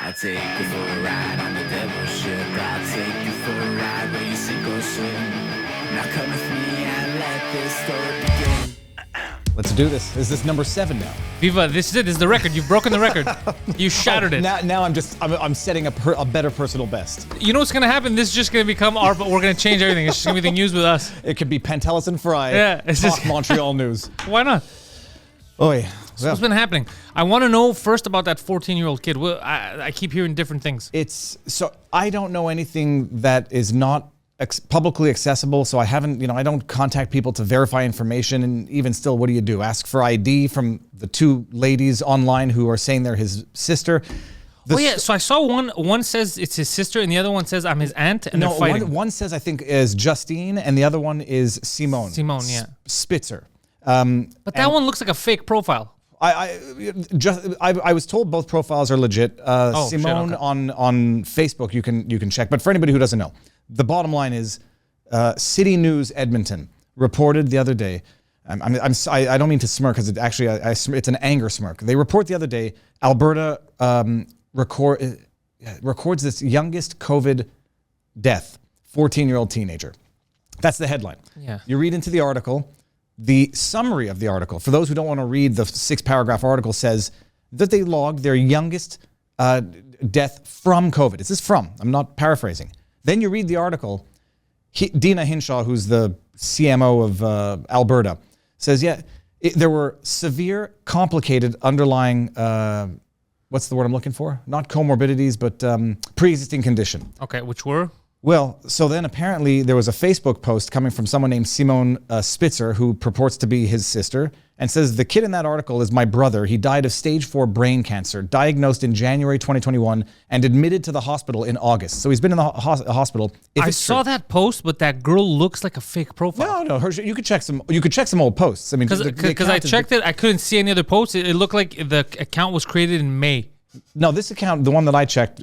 I'll take you for a ride on the devil's ship. I'll take you for a ride where you sink or swim. Now come with me and let this story begin. Let's do this. This is number 7 now. Viva, this is it. This is the record. You've broken the record. You shattered it. Now I'm setting a better personal best. You know what's gonna happen? This is just gonna become our. We're gonna change everything. It's just gonna be the news with us. It could be Pantelis and Frei. Yeah, it's Talk just Montreal news. Why not? Oh yeah. So what's been happening? I want to know first about that 14-year-old kid. Well, I keep hearing different things. I don't know anything that is not publicly accessible, so I haven't, I don't contact people to verify information, and even still, what do? Ask for ID from the 2 ladies online who are saying they're his sister. So I saw one says it's his sister, and the other one says I'm his aunt, and they're fighting. One says I think is Justine, and the other one is Simone. Simone, yeah. Spitzer. But that one looks like a fake profile. I was told both profiles are legit. Simone on Facebook, you can check. But for anybody who doesn't know, the bottom line is, City News Edmonton reported the other day. I don't mean to smirk because it's an anger smirk. They report the other day Alberta records this youngest COVID death, 14-year-old teenager. That's the headline. Yeah. You read into the article. The summary of the article, for those who don't want to read the 6-paragraph article, says that they logged their youngest death from COVID. It says from. I'm not paraphrasing. Then you read the article. Dina Hinshaw, who's the CMO of Alberta, says, there were severe, complicated underlying, what's the word I'm looking for? Not comorbidities, but pre-existing condition. Okay, which were? Well, so then apparently there was a Facebook post coming from someone named Simone Spitzer, who purports to be his sister, and says, the kid in that article is my brother. He died of stage 4 brain cancer, diagnosed in January 2021 and admitted to the hospital in August. So he's been in the hospital. I saw that post, but that girl looks like a fake profile. No, you could check some old posts. I mean, because I checked it, I couldn't see any other posts. It looked like the account was created in May. No, this account, the one that I checked,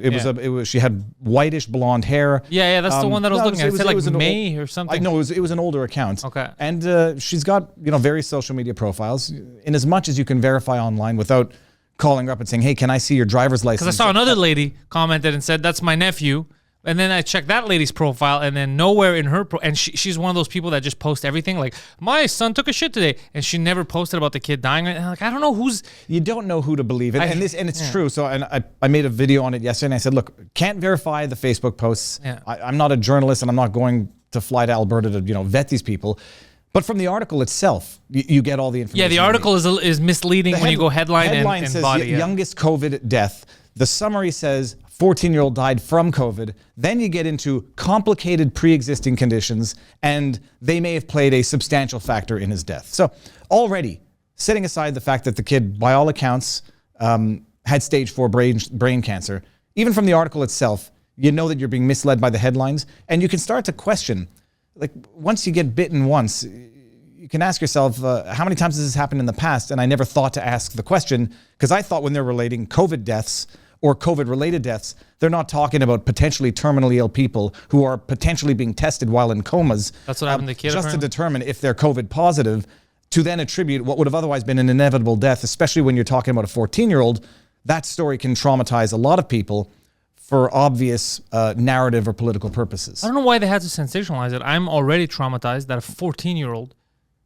she had whitish blonde hair. Yeah, that's the one that I was looking at. It said like May or something. No, it was an older account. Okay. And she's got, various social media profiles. In as much as you can verify online without calling her up and saying, hey, can I see your driver's license? Because I saw another lady commented and said, that's my nephew. And then I checked that lady's profile, and then nowhere in her and she's one of those people that just post everything. Like, my son took a shit today, and she never posted about the kid dying. And I don't know who's. You don't know who to believe, and it's true. So, I made a video on it yesterday, and I said, look, can't verify the Facebook posts. Yeah. I'm not a journalist, and I'm not going to fly to Alberta to vet these people. But from the article itself, you get all the information. Yeah, the article is misleading when you go headline and says body. Youngest COVID death. The summary says 14-year-old died from COVID. Then you get into complicated pre-existing conditions, and they may have played a substantial factor in his death. So already, setting aside the fact that the kid, by all accounts, had stage 4 brain cancer, even from the article itself, you know that you're being misled by the headlines, and you can start to question, like, once you get bitten once, you can ask yourself, how many times has this happened in the past? And I never thought to ask the question, because I thought when they're relating COVID deaths or COVID-related deaths, they're not talking about potentially terminally ill people who are potentially being tested while in comas. That's what happened to the kid, just to determine if they're COVID positive, to then attribute what would have otherwise been an inevitable death, especially when you're talking about a 14-year-old. That story can traumatize a lot of people for obvious narrative or political purposes. I don't know why they had to sensationalize it. I'm already traumatized that a 14-year-old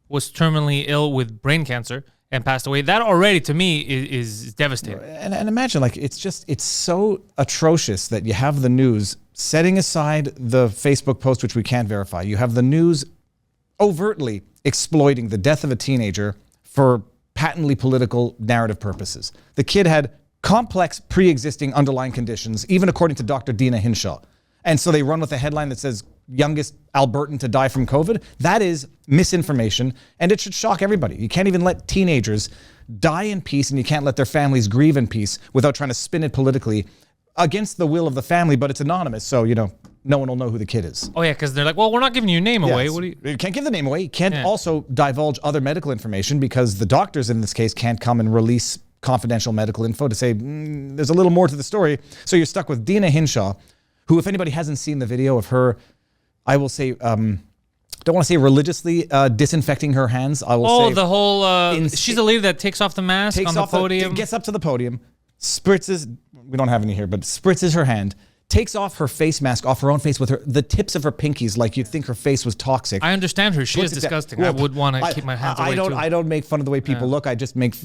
was terminally ill with brain cancer and passed away. That already, to me, is devastating. And imagine, like, it's so atrocious that you have the news, setting aside the Facebook post, which we can't verify, you have the news overtly exploiting the death of a teenager for patently political narrative purposes. The kid had complex pre-existing underlying conditions, even according to Dr. Dina Hinshaw. And so they run with a headline that says, youngest Albertan to die from COVID. That is misinformation, and it should shock everybody. You can't even let teenagers die in peace, and you can't let their families grieve in peace without trying to spin it politically against the will of the family, but it's anonymous, so, no one will know who the kid is. Oh, yeah, because they're like, well, we're not giving your name away. What do you can't give the name away. You can't also divulge other medical information because the doctors in this case can't come and release confidential medical info to say, there's a little more to the story. So you're stuck with Dina Hinshaw, who, if anybody hasn't seen the video of her, I will say, don't want to say religiously disinfecting her hands. I will say. Oh, the whole, she's a lady that takes off the mask on the podium. Gets up to the podium, spritzes, we don't have any here, but spritzes her hand, takes off her face mask off her own face with the tips of her pinkies, like you'd think her face was toxic. I understand her. She is disgusting. I would want to keep my hands away too. I don't make fun of the way people look. I just make,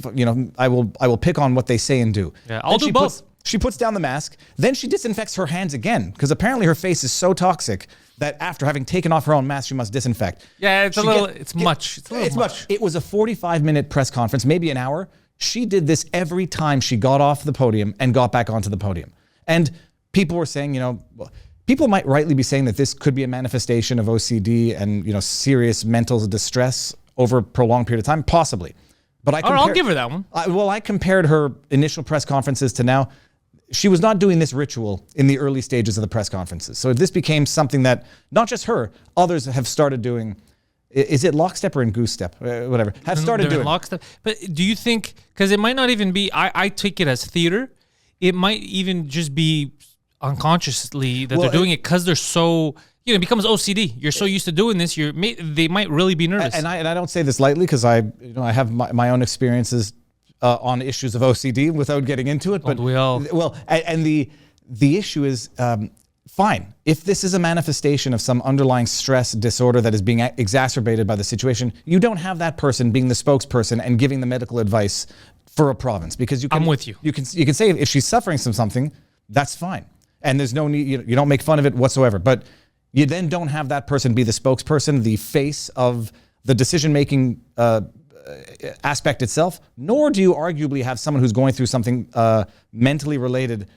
I will pick on what they say and do. Yeah, I'll do both. She puts down the mask, then she disinfects her hands again, because apparently her face is so toxic that after having taken off her own mask, she must disinfect. Yeah, it's much. It's much. It was a 45-minute press conference, maybe an hour. She did this every time she got off the podium and got back onto the podium. And people were saying, people might rightly be saying that this could be a manifestation of OCD and, serious mental distress over a prolonged period of time, possibly. But I'll give her that one. I compared her initial press conferences to now. She was not doing this ritual in the early stages of the press conferences. So this became something that not just her, others have started doing. Is it lockstep or in goose step? Whatever. Have started doing. Lockstep. But do you think, because it might not even be, I take it as theater, it might even just be unconsciously that they're doing it because they're so, it becomes OCD. You're so used to doing this, they might really be nervous. And I don't say this lightly because I have my own experiences on issues of OCD without getting into it. But we all? Well, and the issue is, fine. If this is a manifestation of some underlying stress disorder that is being exacerbated by the situation, you don't have that person being the spokesperson and giving the medical advice for a province, because I'm with you. You can say if she's suffering from something, that's fine, and there's no need. You don't make fun of it whatsoever. But you then don't have that person be the spokesperson, the face of the decision-making aspect itself, nor do you arguably have someone who's going through something mentally related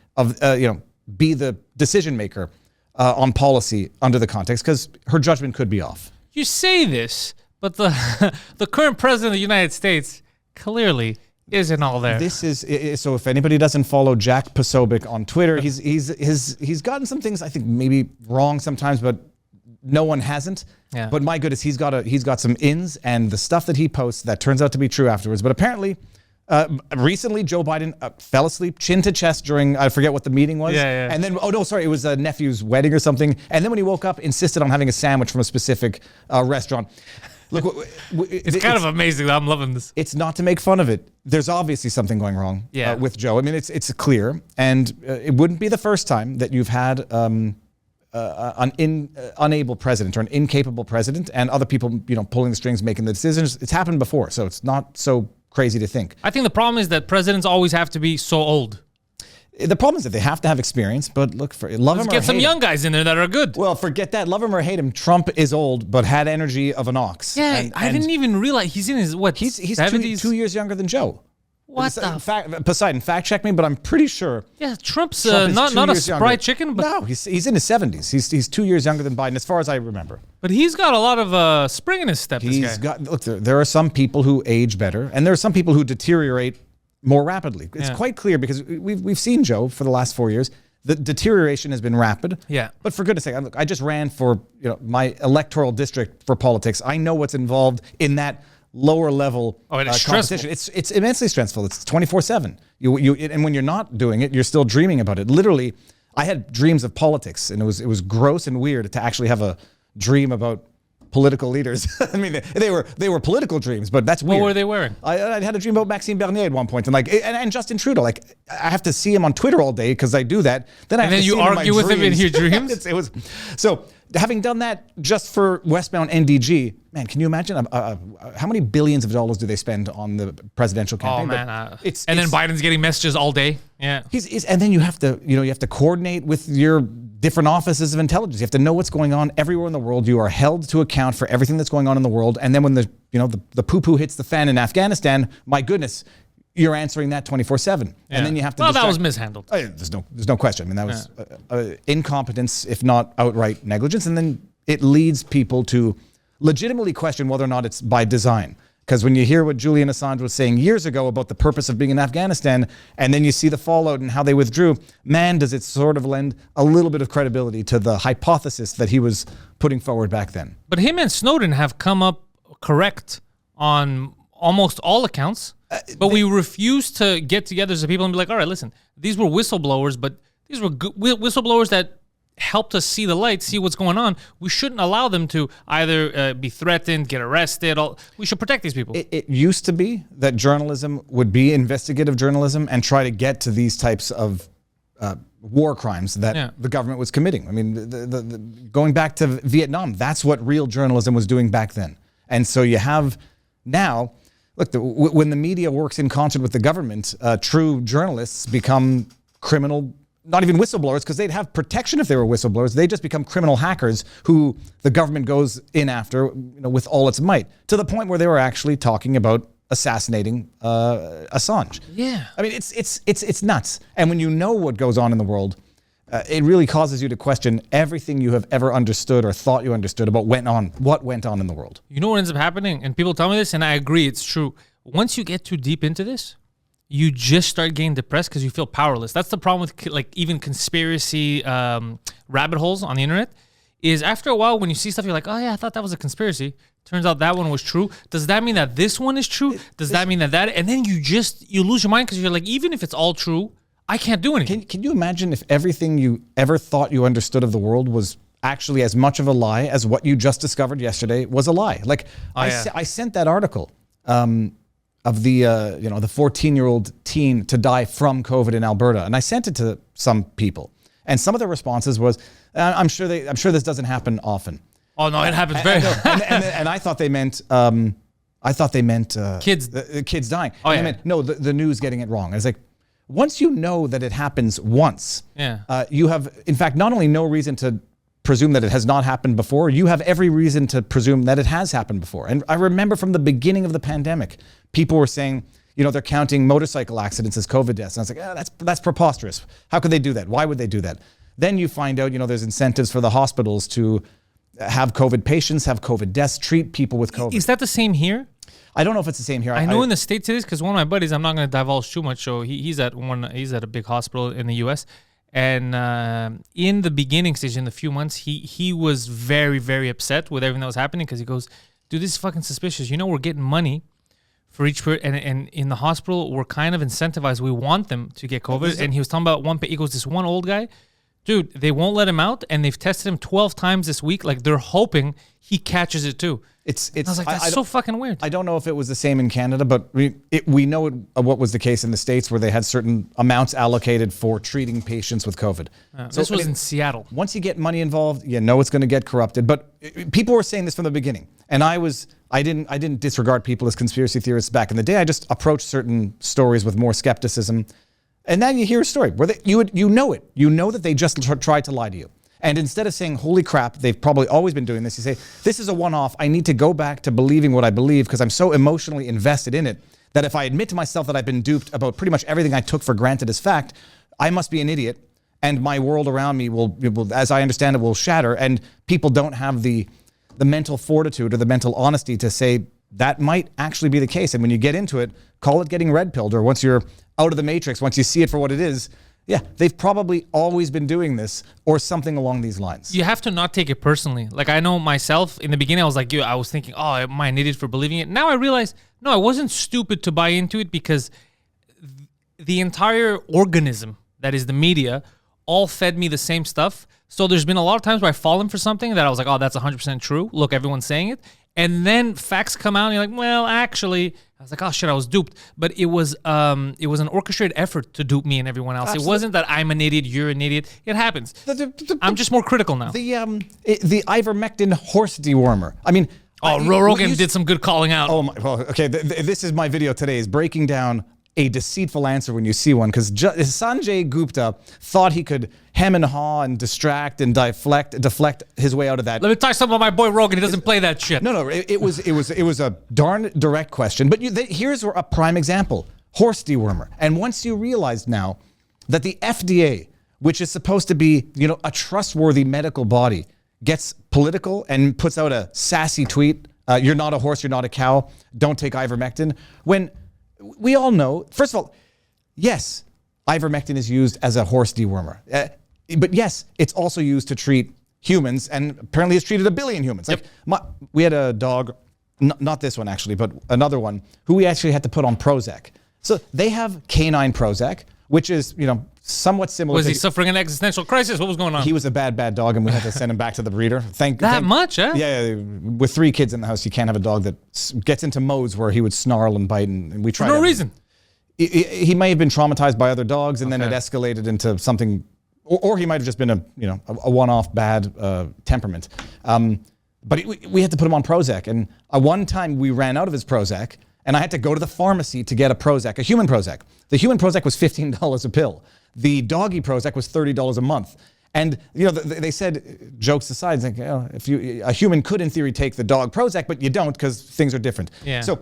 be the decision maker on policy under the context, because her judgment could be off. You say this, but the current president of the United States clearly isn't all there. This is so. If anybody doesn't follow Jack Posobiec on Twitter, he's gotten some things I think maybe wrong sometimes, but no one hasn't. Yeah. But my goodness, he's got some ins, and the stuff that he posts that turns out to be true afterwards. But apparently, recently Joe Biden fell asleep, chin to chest during, I forget what the meeting was. Yeah. And then, it was a nephew's wedding or something. And then when he woke up, insisted on having a sandwich from a specific restaurant. Look, it's kind of amazing. I'm loving this. It's not to make fun of it. There's obviously something going wrong with Joe. I mean, it's clear, and it wouldn't be the first time that you've had an unable president or an incapable president, and other people, pulling the strings, making the decisions. It's happened before, so it's not so crazy to think. I think the problem is that presidents always have to be so old. The problem is that they have to have experience, but look, love him or hate him. Get some young guys in there that are good. Well, forget that. Love him or hate him, Trump is old, but had energy of an ox. Yeah, I didn't even realize he's in his, he's 70s? Two years younger than Joe. What the? Poseidon, fact check me, but I'm pretty sure. Yeah, Trump's not a spry chicken, but no, he's in his 70s. He's 2 years younger than Biden, as far as I remember. But he's got a lot of spring in his step. Look, there are some people who age better, and there are some people who deteriorate more rapidly. It's quite clear, because we've seen Joe for the last 4 years. The deterioration has been rapid. Yeah. But for goodness sake, look, I just ran for my electoral district for politics. I know what's involved in that lower level competition. It's immensely stressful. It's 24/7. And when you're not doing it, you're still dreaming about it. Literally, I had dreams of politics, and it was gross and weird to actually have a dream about political leaders. I mean, they were political dreams, but that's weird. What were they wearing? I had a dream about Maxime Bernier at one point, and Justin Trudeau. Like, I have to see him on Twitter all day because I do that. Then you argue with him in your dreams. It was so. Having done that just for westbound NDG, man, can you imagine how many billions of dollars do they spend on the presidential campaign? Oh man, and then Biden's getting messages all day. Yeah, and then you have to coordinate with your different offices of intelligence. You have to know what's going on everywhere in the world. You are held to account for everything that's going on in the world. And then when the poo-poo hits the fan in Afghanistan, my goodness, you're answering that 24/7. Yeah. And then you have to. Well, that was mishandled. There's no question. I mean, that was incompetence, if not outright negligence. And then it leads people to legitimately question whether or not it's by design. Because when you hear what Julian Assange was saying years ago about the purpose of being in Afghanistan, and then you see the fallout and how they withdrew, man, does it sort of lend a little bit of credibility to the hypothesis that he was putting forward back then. But him and Snowden have come up correct on almost all accounts. But we refuse to get together as a people and be like, all right, listen, these were whistleblowers, but these were whistleblowers that helped us see the light, see what's going on, we shouldn't allow them to either be threatened, get arrested. We should protect these people. It used to be that journalism would be investigative journalism and try to get to these types of war crimes that the government was committing. I mean, going back to Vietnam, that's what real journalism was doing back then. And so you have now, look, when the media works in concert with the government, true journalists become criminal, not even whistleblowers, because they'd have protection if they were whistleblowers. They just become criminal hackers who the government goes in after, with all its might, to the point where they were actually talking about assassinating Assange. Yeah. I mean, it's nuts. And when you know what goes on in the world, it really causes you to question everything you have ever understood or thought you understood about what went on in the world. You know what ends up happening? And people tell me this, and I agree, it's true. Once you get too deep into this, you just start getting depressed because you feel powerless. That's the problem with like even conspiracy rabbit holes on the internet, is after a while when you see stuff, you're like, oh yeah, I thought that was a conspiracy. Turns out that one was true. Does that mean that this one is true? Does that mean that? And then you lose your mind because you're like, even if it's all true, I can't do anything. Can you imagine if everything you ever thought you understood of the world was actually as much of a lie as what you just discovered yesterday was a lie? Like I sent that article of the 14-year-old teen to die from COVID in Alberta, and I sent it to some people, and some of the responses was, I'm sure this doesn't happen often. Oh no, it happens very. And I thought they meant kids, kids dying. Oh yeah. I meant no, the news getting it wrong. I was like, once you know that it happens once, you have, in fact, not only no reason to presume that it has not happened before, you have every reason to presume that it has happened before. And I remember from the beginning of the pandemic, people were saying, they're counting motorcycle accidents as COVID deaths. And I was like, that's preposterous. How could they do that? Why would they do that? Then you find out, there's incentives for the hospitals to have COVID patients, have COVID deaths, treat people with COVID. Is that the same here? I don't know if it's the same here. I know in the States it is, because one of my buddies, I'm not going to divulge too much, so he's at a big hospital in the US. And in the beginning stage, in the few months, he was very, very upset with everything that was happening, because he goes, dude, this is fucking suspicious. We're getting money for each person, and in the hospital, we're kind of incentivized. We want them to get COVID. And he was talking about he goes, this one old guy, dude, they won't let him out, and they've tested him 12 times this week. Like, they're hoping he catches it too. I was like, that's so fucking weird. I don't know if it was the same in Canada, but we know what was the case in the States, where they had certain amounts allocated for treating patients with COVID. So this was in Seattle. Once you get money involved, you know it's going to get corrupted. But people were saying this from the beginning, and I didn't disregard people as conspiracy theorists back in the day. I just approached certain stories with more skepticism. And then you hear a story where you know that they just tried to lie to you. And instead of saying, holy crap, they've probably always been doing this, you say, this is a one-off. I need to go back to believing what I believe, because I'm so emotionally invested in it that if I admit to myself that I've been duped about pretty much everything I took for granted as fact, I must be an idiot, and my world around me will, as I understand it, will shatter. And people don't have the mental fortitude or the mental honesty to say that might actually be the case. And when you get into it, call it getting red-pilled, or once you're out of the matrix, once you see it for what it is, yeah, they've probably always been doing this, or something along these lines. You have to not take it personally. Like, I know myself, in the beginning, I was like, I was thinking, oh, am I an idiot for believing it? Now I realize, no, I wasn't stupid to buy into it, because the entire organism that is the media all fed me the same stuff. So there's been a lot of times where I've fallen for something that I was like, oh, that's 100% true. Look, everyone's saying it. And then facts come out and you're like, well, actually, I was like, oh shit, I was duped. But it was an orchestrated effort to dupe me and everyone else. Absolutely. It wasn't that I'm an idiot, you're an idiot. It happens. I'm just more critical now. The Ivermectin horse dewormer. I mean, Rogan did some good calling out. Oh my, well, okay. This is my video today, is breaking down a deceitful answer when you see one, because Sanjay Gupta thought he could hem and haw and distract and deflect his way out of that. Let me tell you something about my boy Rogan. He doesn't play that shit. No. It was a darn direct question. But here's a prime example: horse dewormer. And once you realize now that the FDA, which is supposed to be a trustworthy medical body, gets political and puts out a sassy tweet: "You're not a horse. You're not a cow. Don't take ivermectin." When we all know, first of all, yes, ivermectin is used as a horse dewormer. But yes, it's also used to treat humans, and apparently it's treated 1 billion humans. Yep. Like we had a dog, not this one actually, but another one, who we actually had to put on Prozac. So they have canine Prozac, which is, somewhat similar. Was he suffering an existential crisis? What was going on? He was a bad dog, and we had to send him back to the breeder. Much, huh? Yeah, with 3 kids in the house, you can't have a dog that gets into modes where he would snarl and bite, and we tried. For no reason. He may have been traumatized by other dogs, and then it escalated into something, or he might have just been a one-off bad temperament. But we had to put him on Prozac, and one time we ran out of his Prozac, and I had to go to the pharmacy to get a Prozac, a human Prozac. The human Prozac was $15 a pill. The doggy Prozac was $30 a month. And they said, jokes aside, like, a human could in theory take the dog Prozac, but you don't because things are different. Yeah. So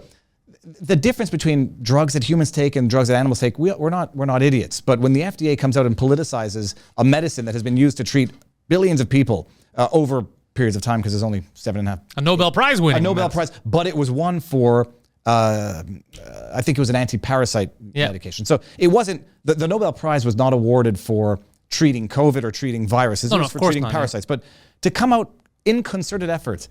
the difference between drugs that humans take and drugs that animals take, we're not idiots. But when the FDA comes out and politicizes a medicine that has been used to treat billions of people over periods of time, because there's only 7.5. A Nobel Prize winning. A Nobel Prize, but it was won for. I think it was an anti-parasite medication. So it wasn't, the Nobel Prize was not awarded for treating COVID or treating viruses. It was for treating parasites. But to come out in concerted effort,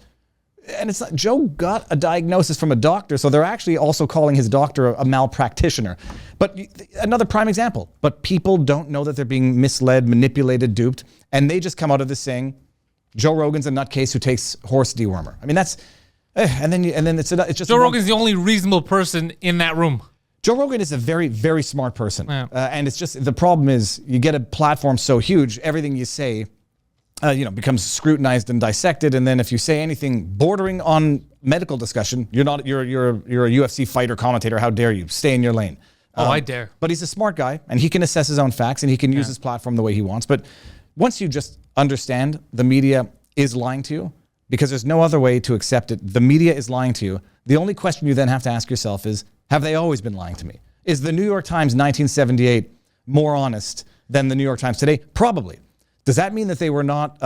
and it's not, Joe got a diagnosis from a doctor, so they're actually also calling his doctor a malpractitioner. But another prime example, but people don't know that they're being misled, manipulated, duped, and they just come out of this saying, Joe Rogan's a nutcase who takes horse dewormer. I mean, that's... And then it's just Joe Rogan's the only reasonable person in that room. Joe Rogan is a very, very smart person. Yeah. And it's just, the problem is you get a platform so huge, everything you say, becomes scrutinized and dissected. And then if you say anything bordering on medical discussion, you're a UFC fighter commentator. How dare you? Stay in your lane. I dare. But he's a smart guy, and he can assess his own facts, and he can use his platform the way he wants. But once you just understand the media is lying to you, because there's no other way to accept it. The media is lying to you. The only question you then have to ask yourself is, have they always been lying to me? Is the New York Times 1978 more honest than the New York Times today? Probably. Does that mean that they were not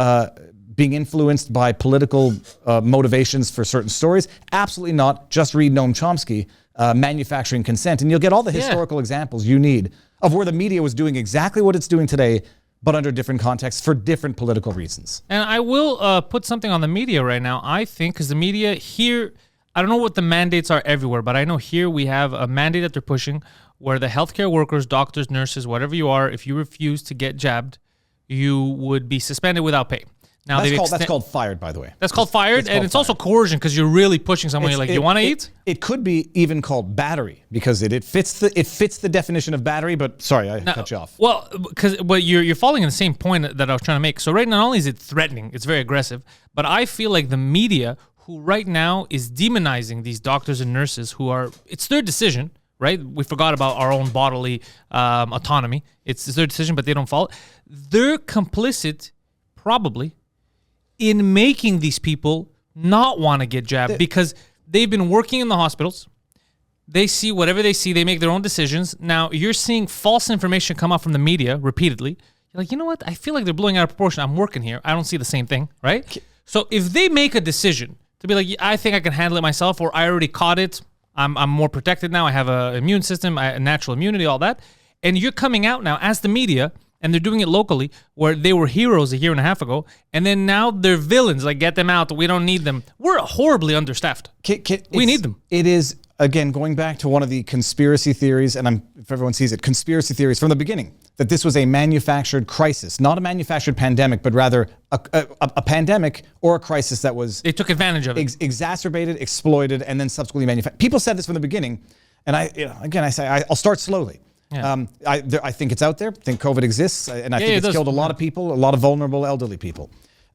being influenced by political motivations for certain stories? Absolutely not. Just read Noam Chomsky, Manufacturing Consent, and you'll get all the historical examples you need of where the media was doing exactly what it's doing today, but under different contexts for different political reasons. And I will put something on the media right now. I think, because the media here, I don't know what the mandates are everywhere, but I know here we have a mandate that they're pushing where the healthcare workers, doctors, nurses, whatever you are, if you refuse to get jabbed, you would be suspended without pay. Now that's called fired, by the way. That's called fired, and it's also coercion because you're really pushing someone. You're like, you want to eat? It could be even called battery because it fits the definition of battery. But sorry, I cut you off. Well, but you're falling in the same point that I was trying to make. So right now, not only is it threatening, it's very aggressive, but I feel like the media, who right now is demonizing these doctors and nurses, it's their decision. Right? We forgot about our own bodily autonomy. It's their decision, but they don't follow it. They're complicit, probably, in making these people not want to get jabbed because they've been working in the hospitals. They see whatever they see. They make their own decisions. Now, you're seeing false information come out from the media repeatedly. You're like, you know what? I feel like they're blowing out of proportion. I'm working here. I don't see the same thing, right? So if they make a decision to be like, I think I can handle it myself, or I already caught it, I'm more protected now, I have an immune system, a natural immunity, all that, and you're coming out now as the media, and they're doing it locally, where they were heroes a year and a half ago, and then now they're villains, like, get them out, we don't need them. We're horribly understaffed. We need them. It is, again, going back to one of the conspiracy theories, and if everyone sees it, conspiracy theories from the beginning, that this was a manufactured crisis, not a manufactured pandemic, but rather a pandemic or a crisis that was... They took advantage of it. Exacerbated, exploited, and then subsequently manufactured. People said this from the beginning, and I'll start slowly. Yeah. I think it's out there. I think COVID exists, and I think it's killed a lot of people, a lot of vulnerable elderly people,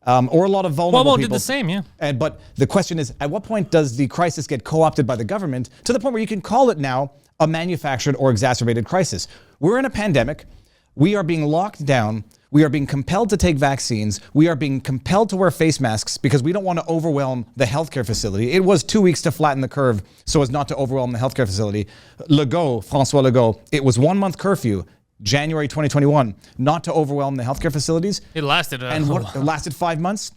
or a lot of vulnerable people. Did the same, yeah. But the question is, at what point does the crisis get co-opted by the government to the point where you can call it now a manufactured or exacerbated crisis? We're in a pandemic. We are being locked down. We are being compelled to take vaccines. We are being compelled to wear face masks because we don't want to overwhelm the healthcare facility. It was 2 weeks to flatten the curve so as not to overwhelm the healthcare facility. François Legault, it was 1 month curfew, January 2021, not to overwhelm the healthcare facilities. It lasted. It lasted 5 months.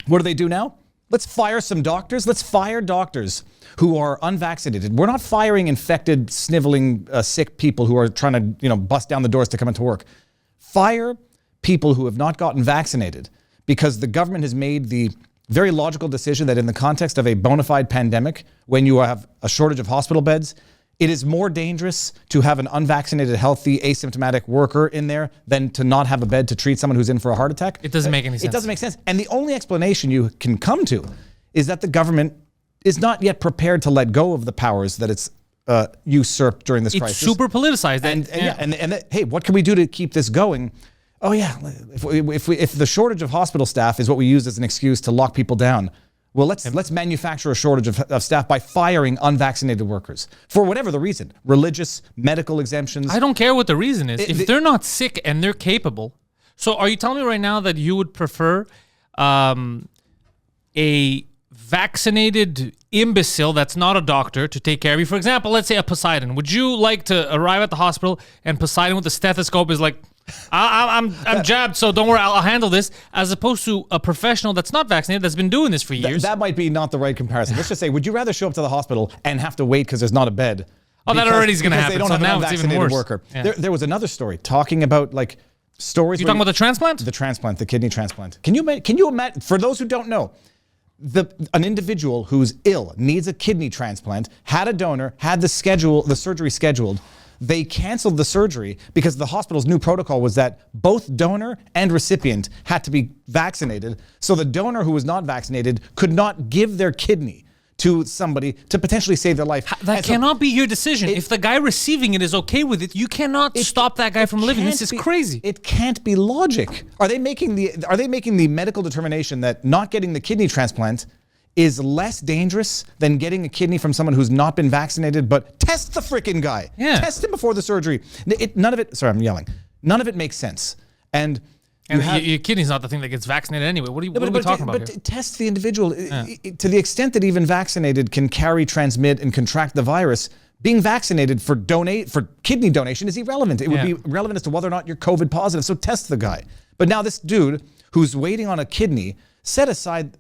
What do they do now? Let's fire some doctors. Let's fire doctors who are unvaccinated. We're not firing infected, sniveling, sick people who are trying to, bust down the doors to come into work. Fire people who have not gotten vaccinated because the government has made the very logical decision that in the context of a bona fide pandemic, when you have a shortage of hospital beds, it is more dangerous to have an unvaccinated, healthy, asymptomatic worker in there than to not have a bed to treat someone who's in for a heart attack. It doesn't make any sense. It doesn't make sense. And the only explanation you can come to is that the government is not yet prepared to let go of the powers that it's usurped during this crisis. It's super politicized. And hey, what can we do to keep this going? Oh yeah, if the shortage of hospital staff is what we use as an excuse to lock people down, well, let's manufacture a shortage of staff by firing unvaccinated workers for whatever the reason, religious, medical exemptions. I don't care what the reason is. If they're not sick and they're capable. So are you telling me right now that you would prefer a vaccinated imbecile that's not a doctor to take care of you? For example, let's say a Poseidon. Would you like to arrive at the hospital and Poseidon with the stethoscope is like, I'm jabbed, so don't worry, I'll handle this, as opposed to a professional that's not vaccinated, that's been doing this for years? That might be not the right comparison. Let's just say, would you rather show up to the hospital and have to wait because there's not a bed? Oh, that already is going to happen. They don't so have an now it's even unvaccinated worse. worker. Yeah. There was another story talking about like stories. You talking about the transplant? The transplant, the kidney transplant. Can you imagine? For those who don't know, an individual who's ill, needs a kidney transplant, had a donor, had the surgery scheduled. They canceled the surgery because the hospital's new protocol was that both donor and recipient had to be vaccinated. So the donor who was not vaccinated could not give their kidney to somebody to potentially save their life. That cannot be your decision. If the guy receiving it is okay with it, you cannot stop that guy from living. This is crazy. It can't be logic. Are they making the medical determination that not getting the kidney transplant is less dangerous than getting a kidney from someone who's not been vaccinated? But test the freaking guy. Yeah. Test him before the surgery. None of it. Sorry, I'm yelling. None of it makes sense. And your kidney's not the thing that gets vaccinated anyway. What are we talking about here? But test the individual. To the extent that even vaccinated can carry, transmit, and contract the virus, being vaccinated for kidney donation is irrelevant. It would be relevant as to whether or not you're COVID positive. So test the guy. But now this dude who's waiting on a kidney, set aside,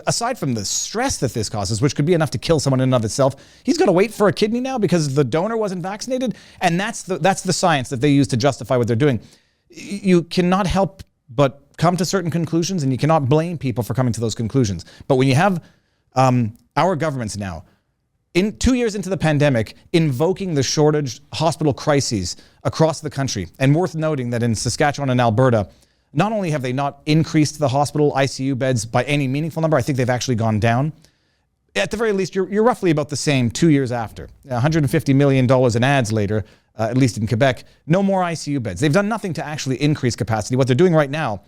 aside from the stress that this causes, which could be enough to kill someone in and of itself, he's got to wait for a kidney now because the donor wasn't vaccinated. And that's the science that they use to justify what they're doing. You cannot help but come to certain conclusions, and you cannot blame people for coming to those conclusions. But when you have our governments now, 2 years into the pandemic, invoking the shortage hospital crises across the country, and worth noting that in Saskatchewan and Alberta, not only have they not increased the hospital ICU beds by any meaningful number, I think they've actually gone down. At the very least, you're roughly about the same 2 years after. $150 million in ads later, at least in Quebec, no more ICU beds. They've done nothing to actually increase capacity. What they're doing right now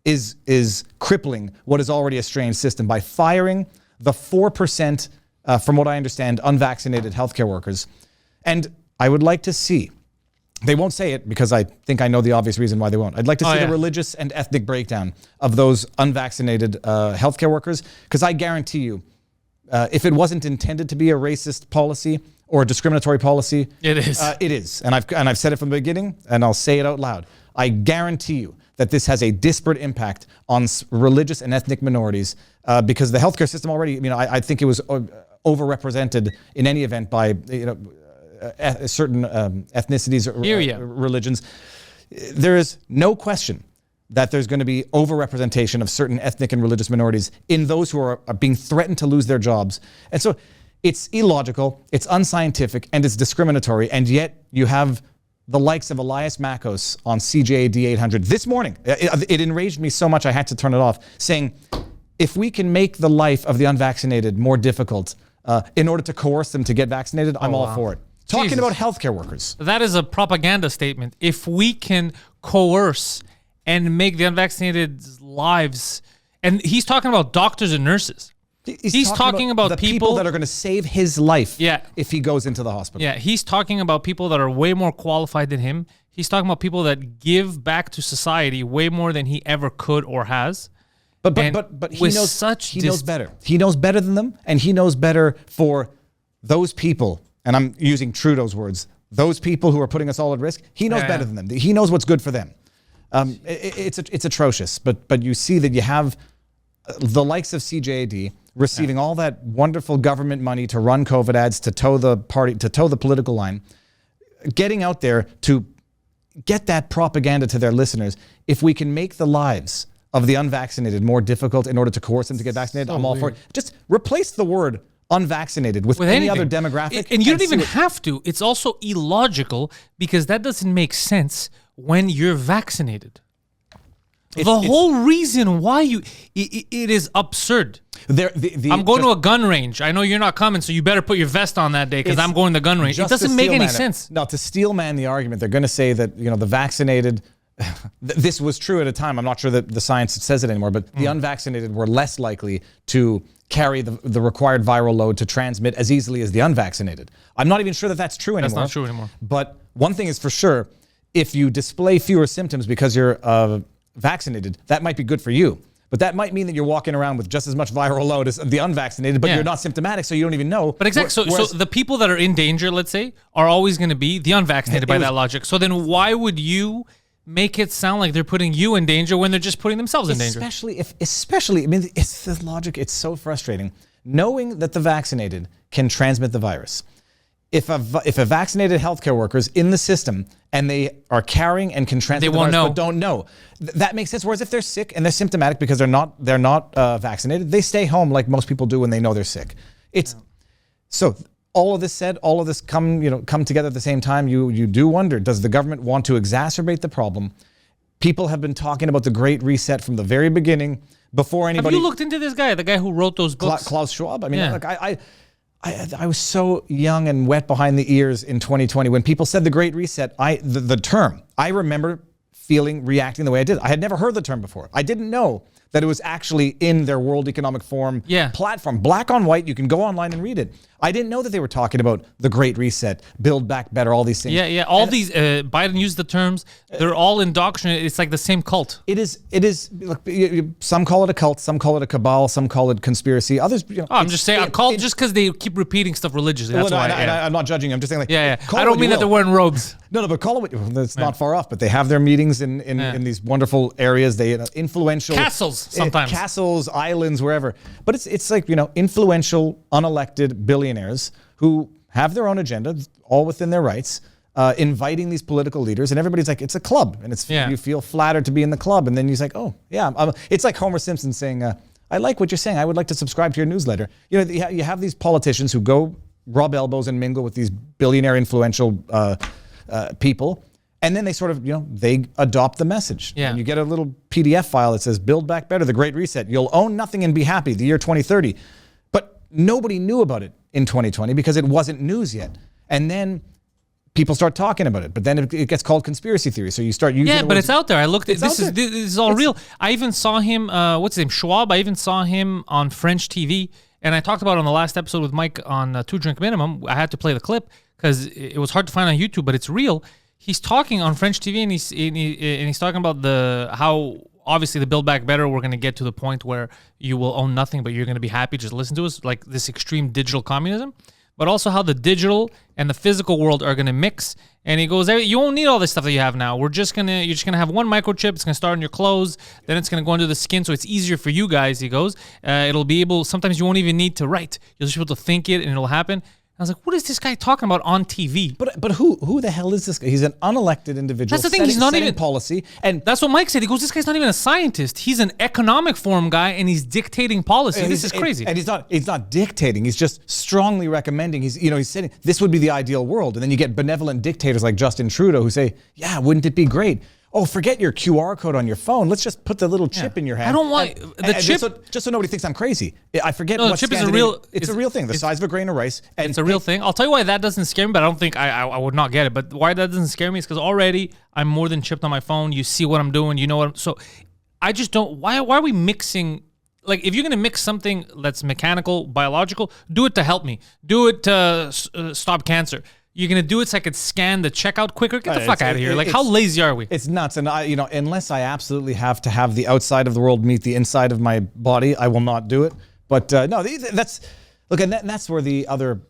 is crippling what is already a strained system by firing the 4%, from what I understand, unvaccinated healthcare workers. And I would like to see, they won't say it because I think I know the obvious reason why they won't. I'd like to see the religious and ethnic breakdown of those unvaccinated healthcare workers, because I guarantee you, if it wasn't intended to be a racist policy or a discriminatory policy, it is. It is, and I've said it from the beginning, and I'll say it out loud. I guarantee you that this has a disparate impact on religious and ethnic minorities, because the healthcare system already, I think it was overrepresented in any event by certain ethnicities or religions. There is no question that there's going to be overrepresentation of certain ethnic and religious minorities in those who are being threatened to lose their jobs. And so it's illogical, it's unscientific, and it's discriminatory. And yet you have the likes of Elias Makos on CJAD 800 this morning. It enraged me so much I had to turn it off, saying, if we can make the life of the unvaccinated more difficult in order to coerce them to get vaccinated, I'm all for it. Talking about healthcare workers. That is a propaganda statement. If we can coerce and make the unvaccinated lives, and he's talking about doctors and nurses. He's talking about the people that are going to save his life if he goes into the hospital. Yeah, he's talking about people that are way more qualified than him. He's talking about people that give back to society way more than he ever could or has. But he knows better. He knows better than them, and he knows better for those people. And I'm using Trudeau's words. Those people who are putting us all at risk. He knows better than them. He knows what's good for them. It's atrocious. But you see that you have the likes of CJAD receiving all that wonderful government money to run COVID ads, to toe the political line, getting out there to get that propaganda to their listeners. If we can make the lives of the unvaccinated more difficult in order to coerce them to get vaccinated, I'm all for it. Just replace the word unvaccinated with any anything. other demographic. And you don't see even what- have to. It's also illogical because that doesn't make sense when you're vaccinated. The whole reason why it is absurd. I'm going to a gun range. I know you're not coming, so you better put your vest on that day because I'm going to the gun range. It doesn't make any sense. No, to steelman the argument, they're going to say that the vaccinated. This was true at a time. I'm not sure that the science says it anymore, but the unvaccinated were less likely to carry the required viral load to transmit as easily as the unvaccinated. I'm not even sure that that's true anymore. That's not true anymore. But one thing is for sure, if you display fewer symptoms because you're vaccinated, that might be good for you. But that might mean that you're walking around with just as much viral load as the unvaccinated, but you're not symptomatic, so you don't even know. But exactly. So the people that are in danger, let's say, are always going to be the unvaccinated by that logic. So then why would you make it sound like they're putting you in danger when they're just putting themselves in danger? Especially, I mean, it's the logic. It's so frustrating. Knowing that the vaccinated can transmit the virus. If a vaccinated healthcare worker is in the system and they are carrying and can transmit the virus but don't know, that makes sense. Whereas if they're sick and they're symptomatic because they're not vaccinated, they stay home like most people do when they know they're sick. So all of this said, all of this come together at the same time. You do wonder, does the government want to exacerbate the problem? People have been talking about the Great Reset from the very beginning. Before anybody. Have you looked into this guy, the guy who wrote those books? Klaus Schwab. I mean, look, I was so young and wet behind the ears in 2020 when people said the Great Reset. The term, I remember reacting the way I did. I had never heard the term before. I didn't know that it was actually in their World Economic Forum platform, black on white. You can go online and read it. I didn't know that they were talking about the Great Reset, Build Back Better, all these things. Yeah. All these, Biden used the terms. They're all indoctrinated. It's like the same cult. It is. Look, some call it a cult, some call it a cabal, some call it conspiracy. Others, I'm just saying, a cult just because they keep repeating stuff religiously. That's why. I'm not judging. I'm just saying, I don't mean that they're wearing robes. No, but call it. That's not far off. But they have their meetings in these wonderful areas. They influential castles sometimes, castles, islands, wherever. But it's like influential, unelected billionaires who have their own agenda, all within their rights, inviting these political leaders, and everybody's like, it's a club, and you feel flattered to be in the club, and then he's like, oh yeah, it's like Homer Simpson saying, I like what you're saying. I would like to subscribe to your newsletter. You have these politicians who go rub elbows and mingle with these billionaire influential people, and then they sort of, they adopt the message. Yeah. And you get a little PDF file that says, Build Back Better, the Great Reset. You'll own nothing and be happy, the year 2030. But nobody knew about it in 2020 because it wasn't news yet. And then people start talking about it, but then it gets called conspiracy theory. So you start using but it's out there. I looked at this is all real. I even saw him, what's his name, Schwab. I even saw him on French TV. And I talked about it on the last episode with Mike on 2 Drink Minimum. I had to play the clip because it was hard to find on YouTube, but it's real. He's talking on French TV, and he's talking about how obviously the Build Back Better, we're going to get to the point where you will own nothing, but you're going to be happy. Just listen to us, like this extreme digital communism, but also how the digital and the physical world are going to mix. And he goes, you won't need all this stuff that you have now. You're just gonna have one microchip. It's gonna start on your clothes, then it's gonna go into the skin, so it's easier for you guys. He goes, it'll be able. Sometimes you won't even need to write. You'll just be able to think it, and it'll happen. I was like, what is this guy talking about on TV? But who the hell is this guy? He's an unelected individual. That's the thing. He's not even policy, and that's what Mike said. He goes, this guy's not even a scientist. He's an economic forum guy, and he's dictating policy. This is crazy. And he's not dictating. He's just strongly recommending. He's saying this would be the ideal world, and then you get benevolent dictators like Justin Trudeau who say, yeah, wouldn't it be great? Oh, forget your QR code on your phone. Let's just put the little chip in your hand. I don't want the chip. Just so nobody thinks I'm crazy. I forget. No, the chip is a real. It's a real thing, the size of a grain of rice. And it's a real thing. I'll tell you why that doesn't scare me, but I don't think I would not get it. But why that doesn't scare me is because already I'm more than chipped on my phone. You see what I'm doing. You know what. So I just don't. Why are we mixing? Like, if you're going to mix something that's mechanical, biological, do it to help me. Do it to stop cancer. You're going to do it so I could scan the checkout quicker? Get the fuck out of here. Like, how lazy are we? It's nuts. And, unless I absolutely have to have the outside of the world meet the inside of my body, I will not do it. But, no, that's... Look, and that's where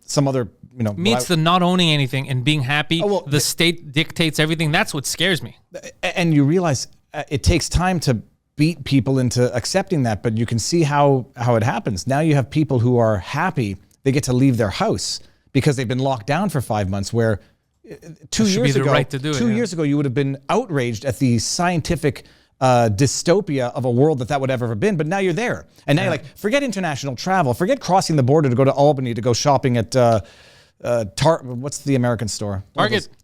some other. Me, it's the not owning anything and being happy. The state dictates everything. That's what scares me. And you realize it takes time to beat people into accepting that, but you can see how it happens. Now you have people who are happy. They get to leave their house because they've been locked down for 5 months, where 2 years ago, 2 years ago, you would have been outraged at the scientific dystopia of a world that would ever have been, but now you're there. And now you're like, forget international travel, forget crossing the border to go to Albany to go shopping at what's the American store?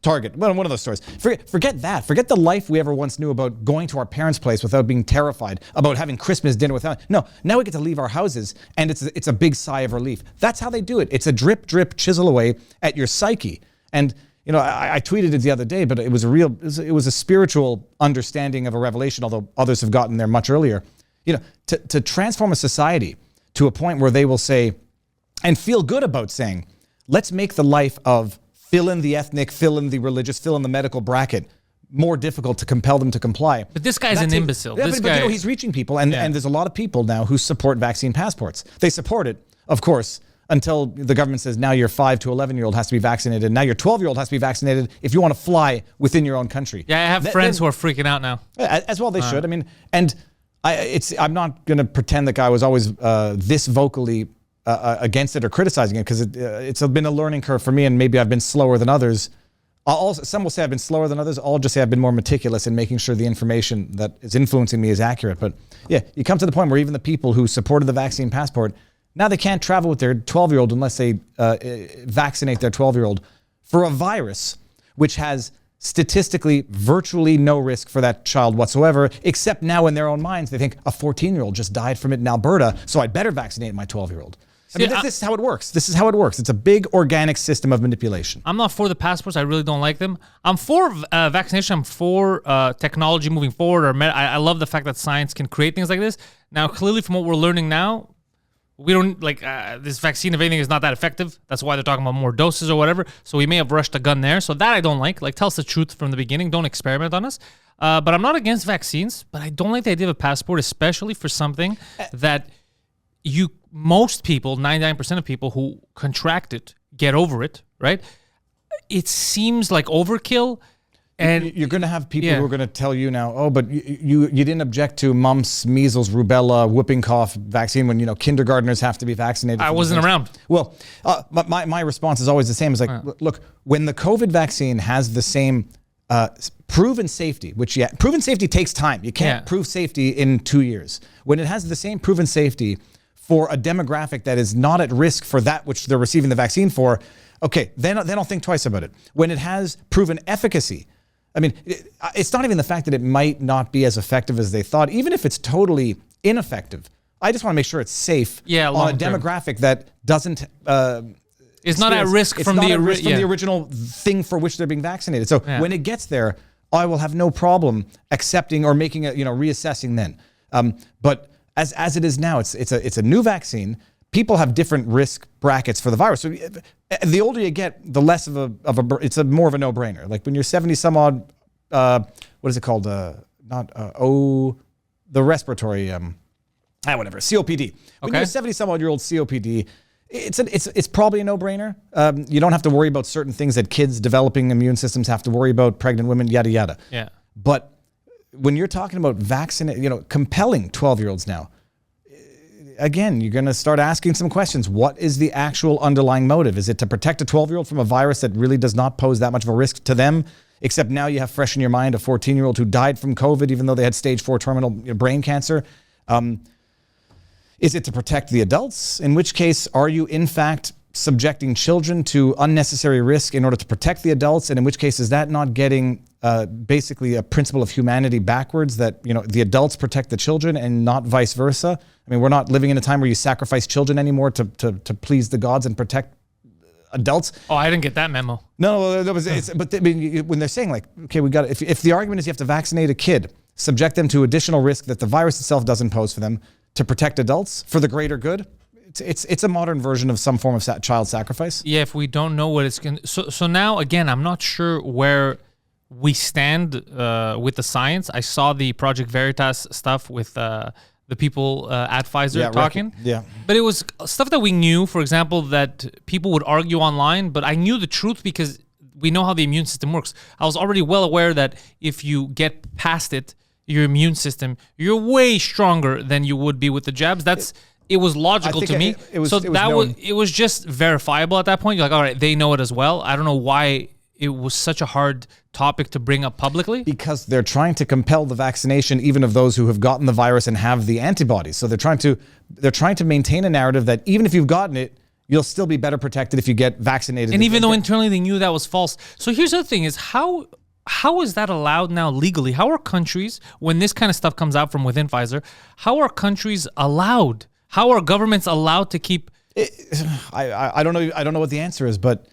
Target. One of those stores. Forget that. Forget the life we ever once knew about going to our parents' place without being terrified, about having Christmas dinner without. No, now we get to leave our houses, and it's a big sigh of relief. That's how they do it. It's a drip, drip, chisel away at your psyche. And I tweeted it the other day, but it was a spiritual understanding of a revelation, although others have gotten there much earlier. To transform a society to a point where they will say, and feel good about saying, let's make the life of fill in the ethnic, fill in the religious, fill in the medical bracket more difficult to compel them to comply. But this guy's an imbecile. Yeah, but he's reaching people, and there's a lot of people now who support vaccine passports. They support it, of course, until the government says now your 5 to 11-year-old has to be vaccinated, and now your 12-year-old has to be vaccinated if you want to fly within your own country. Yeah, I have friends who are freaking out now. As well they should. I mean, and I'm not going to pretend that I was always this vocally against it or criticizing it, because it's been a learning curve for me, and maybe I've been slower than others. Some will say I've been slower than others. I'll just say I've been more meticulous in making sure the information that is influencing me is accurate. But yeah, you come to the point where even the people who supported the vaccine passport, now they can't travel with their 12-year-old unless they vaccinate their 12-year-old for a virus which has statistically virtually no risk for that child whatsoever, except now in their own minds they think a 14-year-old just died from it in Alberta, so I'd better vaccinate my 12-year-old. I mean, this is how it works. This is how it works. It's a big organic system of manipulation. I'm not for the passports. I really don't like them. I'm for vaccination. I'm for technology moving forward. I love the fact that science can create things like this. Now, clearly, from what we're learning now, we don't this vaccine, if anything, is not that effective. That's why they're talking about more doses or whatever. So we may have rushed a gun there. So that I don't like. Tell us the truth from the beginning. Don't experiment on us. But I'm not against vaccines. But I don't like the idea of a passport, especially for something that most people, 99% of people who contract it, get over it, right? It seems like overkill. And you're going to have people who are going to tell you now, oh, but you didn't object to mumps, measles, rubella, whooping cough vaccine when, kindergartners have to be vaccinated. I wasn't around. Well, my response is always the same. It's like, look, when the COVID vaccine has the same proven safety, proven safety takes time. You can't prove safety in 2 years. When it has the same proven safety for a demographic that is not at risk for that which they're receiving the vaccine for, okay, then they don't think twice about it. When it has proven efficacy, I mean, it's not even the fact that it might not be as effective as they thought. Even if it's totally ineffective, I just want to make sure it's safe on a demographic that doesn't... it's not at risk from the original thing for which they're being vaccinated. So when it gets there, I will have no problem accepting or making reassessing then. But as it is now, it's a new vaccine. People have different risk brackets for the virus. So the older you get, the less of it's more of a no-brainer. Like when you're 70 some odd, what is it called? The respiratory, whatever, COPD. When you're a 70 some odd year old COPD, it's probably a no-brainer. You don't have to worry about certain things that kids developing immune systems have to worry about, pregnant women, yada, yada. Yeah. But when you're talking about compelling 12-year-olds now, again, you're going to start asking some questions. What is the actual underlying motive? Is it to protect a 12-year-old from a virus that really does not pose that much of a risk to them? Except now you have fresh in your mind a 14-year-old who died from COVID, even though they had stage 4 terminal brain cancer. Is it to protect the adults? In which case, are you in fact subjecting children to unnecessary risk in order to protect the adults? And in which case, is that not getting basically a principle of humanity backwards, that the adults protect the children and not vice versa? I mean, we're not living in a time where you sacrifice children anymore to please the gods and protect adults. Oh, I didn't get that memo. No, when they're saying okay, we got if the argument is you have to vaccinate a kid, subject them to additional risk that the virus itself doesn't pose for them to protect adults for the greater good. It's a modern version of some form of child sacrifice. Yeah, if we don't know what it's going to... So now, again, I'm not sure where we stand with the science. I saw the Project Veritas stuff with the people at Pfizer talking. But it was stuff that we knew, for example, that people would argue online, but I knew the truth because we know how the immune system works. I was already well aware that if you get past it, your immune system, you're way stronger than you would be with the jabs. It was logical to me. It was just verifiable at that point. You're like, all right, they know it as well. I don't know why it was such a hard topic to bring up publicly? Because they're trying to compel the vaccination even of those who have gotten the virus and have the antibodies. So they're trying to maintain a narrative that even if you've gotten it, you'll still be better protected if you get vaccinated. And even though internally they knew that was false. So here's the thing is how is that allowed now legally? How are countries, when this kind of stuff comes out from within Pfizer, how are countries allowed? How are governments allowed to keep... I don't know. I don't know what the answer is, but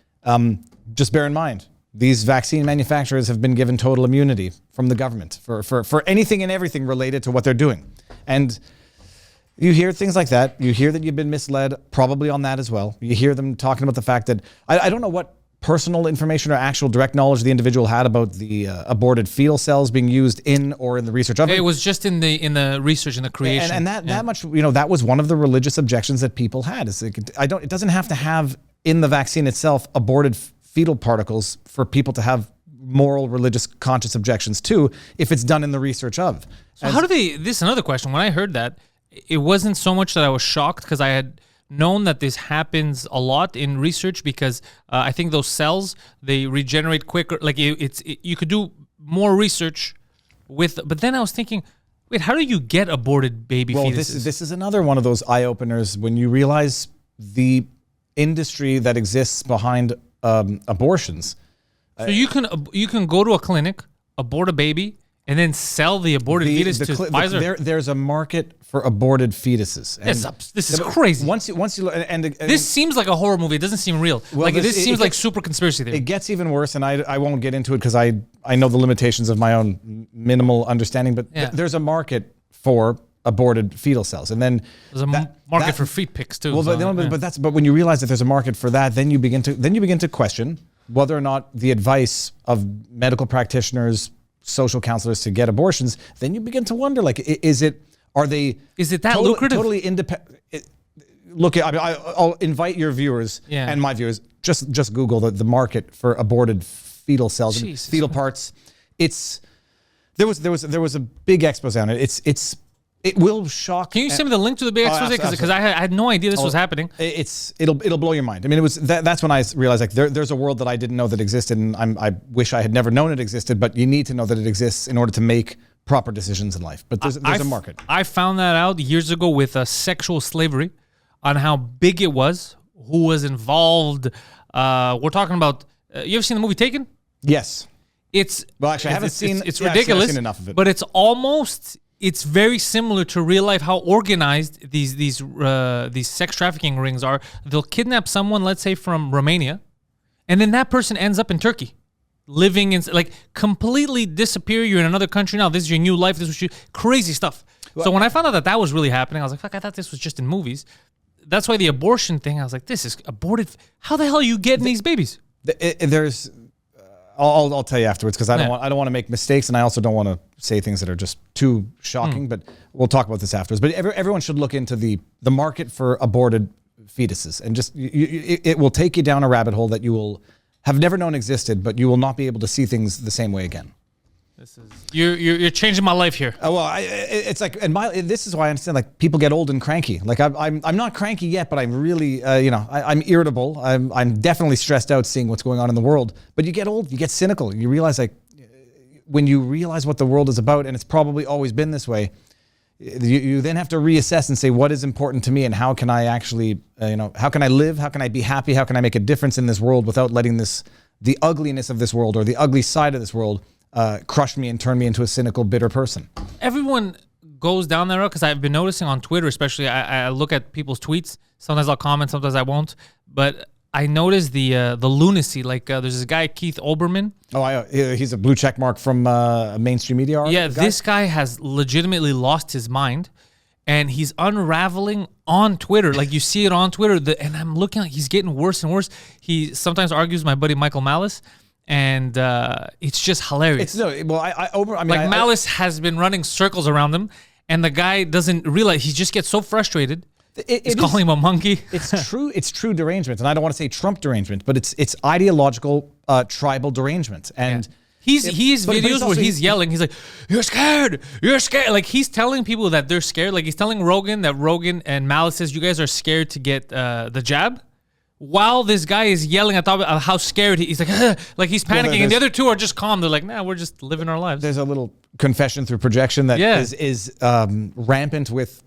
just bear in mind, these vaccine manufacturers have been given total immunity from the government for anything and everything related to what they're doing. And you hear things like that. You hear that you've been misled, probably on that as well. You hear them talking about the fact that, I don't know what personal information or actual direct knowledge the individual had about the aborted fetal cells being used in or in the research of it. It was just in the research and the creation. And that much, that was one of the religious objections that people had. Is it doesn't have to have in the vaccine itself aborted fetal particles for people to have moral, religious, conscious objections to if it's done in the research of. So how do they, this is another question. When I heard that, it wasn't so much that I was shocked because I had known that this happens a lot in research because I think those cells, they regenerate quicker. Like you could do more research with, but then I was thinking, wait, how do you get aborted baby fetuses? Well, this is another one of those eye-openers when you realize the industry that exists behind abortions. So you can go to a clinic, abort a baby, and then sell the aborted fetus to Pfizer. There's a market for aborted fetuses. This is crazy. Once you and this seems like a horror movie. It doesn't seem real. Well, this seems like super conspiracy theory. It gets even worse, and I won't get into it because I know the limitations of my own minimal understanding. But there's a market for aborted fetal cells, and then there's a market for feet pics too. Well, but when you realize that there's a market for that, then you begin to question whether or not the advice of medical practitioners, social counselors to get abortions, then you begin to wonder, like, is it that lucrative? Totally independent. Look, I'll invite your viewers and my viewers, just Google the market for aborted fetal cells and fetal parts. There was a big expose on it. It will shock. Can you send me the link to the big expose? Because I had no idea this was happening. It'll blow your mind. I mean, it was that's when I realized like there's a world that I didn't know that existed, and I wish I had never known it existed. But you need to know that it exists in order to make proper decisions in life. But there's a market. I found that out years ago with sexual slavery, on how big it was, who was involved. We're talking about. You ever seen the movie Taken? Yes. I haven't seen. It's ridiculous. I've seen enough of it. But it's very similar to real life, how organized these sex trafficking rings are. They'll kidnap someone, let's say from Romania, and then that person ends up in Turkey, living in, like, completely disappear. You're in another country now. This is your new life. This was crazy stuff. So when I found out that was really happening, I was like, fuck, I thought this was just in movies. That's why the abortion thing, I was like, this is aborted. How the hell are you getting these babies? I'll tell you afterwards because I don't want to make mistakes, and I also don't want to say things that are just too shocking. But we'll talk about this afterwards. But everyone should look into the market for aborted fetuses, and just it will take you down a rabbit hole that you will have never known existed, but you will not be able to see things the same way again. You're changing my life here. It's like, and this is why I understand, like, people get old and cranky. Like I'm not cranky yet, but I'm really I'm irritable. I'm definitely stressed out seeing what's going on in the world. But you get old, you get cynical. You realize, like, when you realize what the world is about, and it's probably always been this way, you then have to reassess and say, what is important to me, and how can I actually how can I live? How can I be happy? How can I make a difference in this world without letting the ugliness of this world or the ugly side of this world crush me and turn me into a cynical, bitter person? Everyone goes down that road because I've been noticing on Twitter, especially. I look at people's tweets. Sometimes I'll comment, sometimes I won't. But I noticed the lunacy. Like there's this guy Keith Olbermann. Oh, he's a blue check mark from mainstream media. Yeah, this guy has legitimately lost his mind, and he's unraveling on Twitter. Like, you see it on Twitter, and I'm looking like he's getting worse and worse. He sometimes argues with my buddy Michael Malice. And it's just hilarious. Malice has been running circles around him, and the guy doesn't realize. He just gets so frustrated. He's calling him a monkey. It's true. It's true derangement, and I don't want to say Trump derangement, but it's ideological tribal derangement. And he has videos where he's yelling. He's like, "You're scared. You're scared." Like, he's telling people that they're scared. Like, he's telling Rogan that Rogan and Malice says, "You guys are scared to get the jab." while this guy is yelling at top of how scared he's like he's panicking, and the other two are just calm. They're like, nah, we're just living our lives. There's a little confession through projection that is rampant with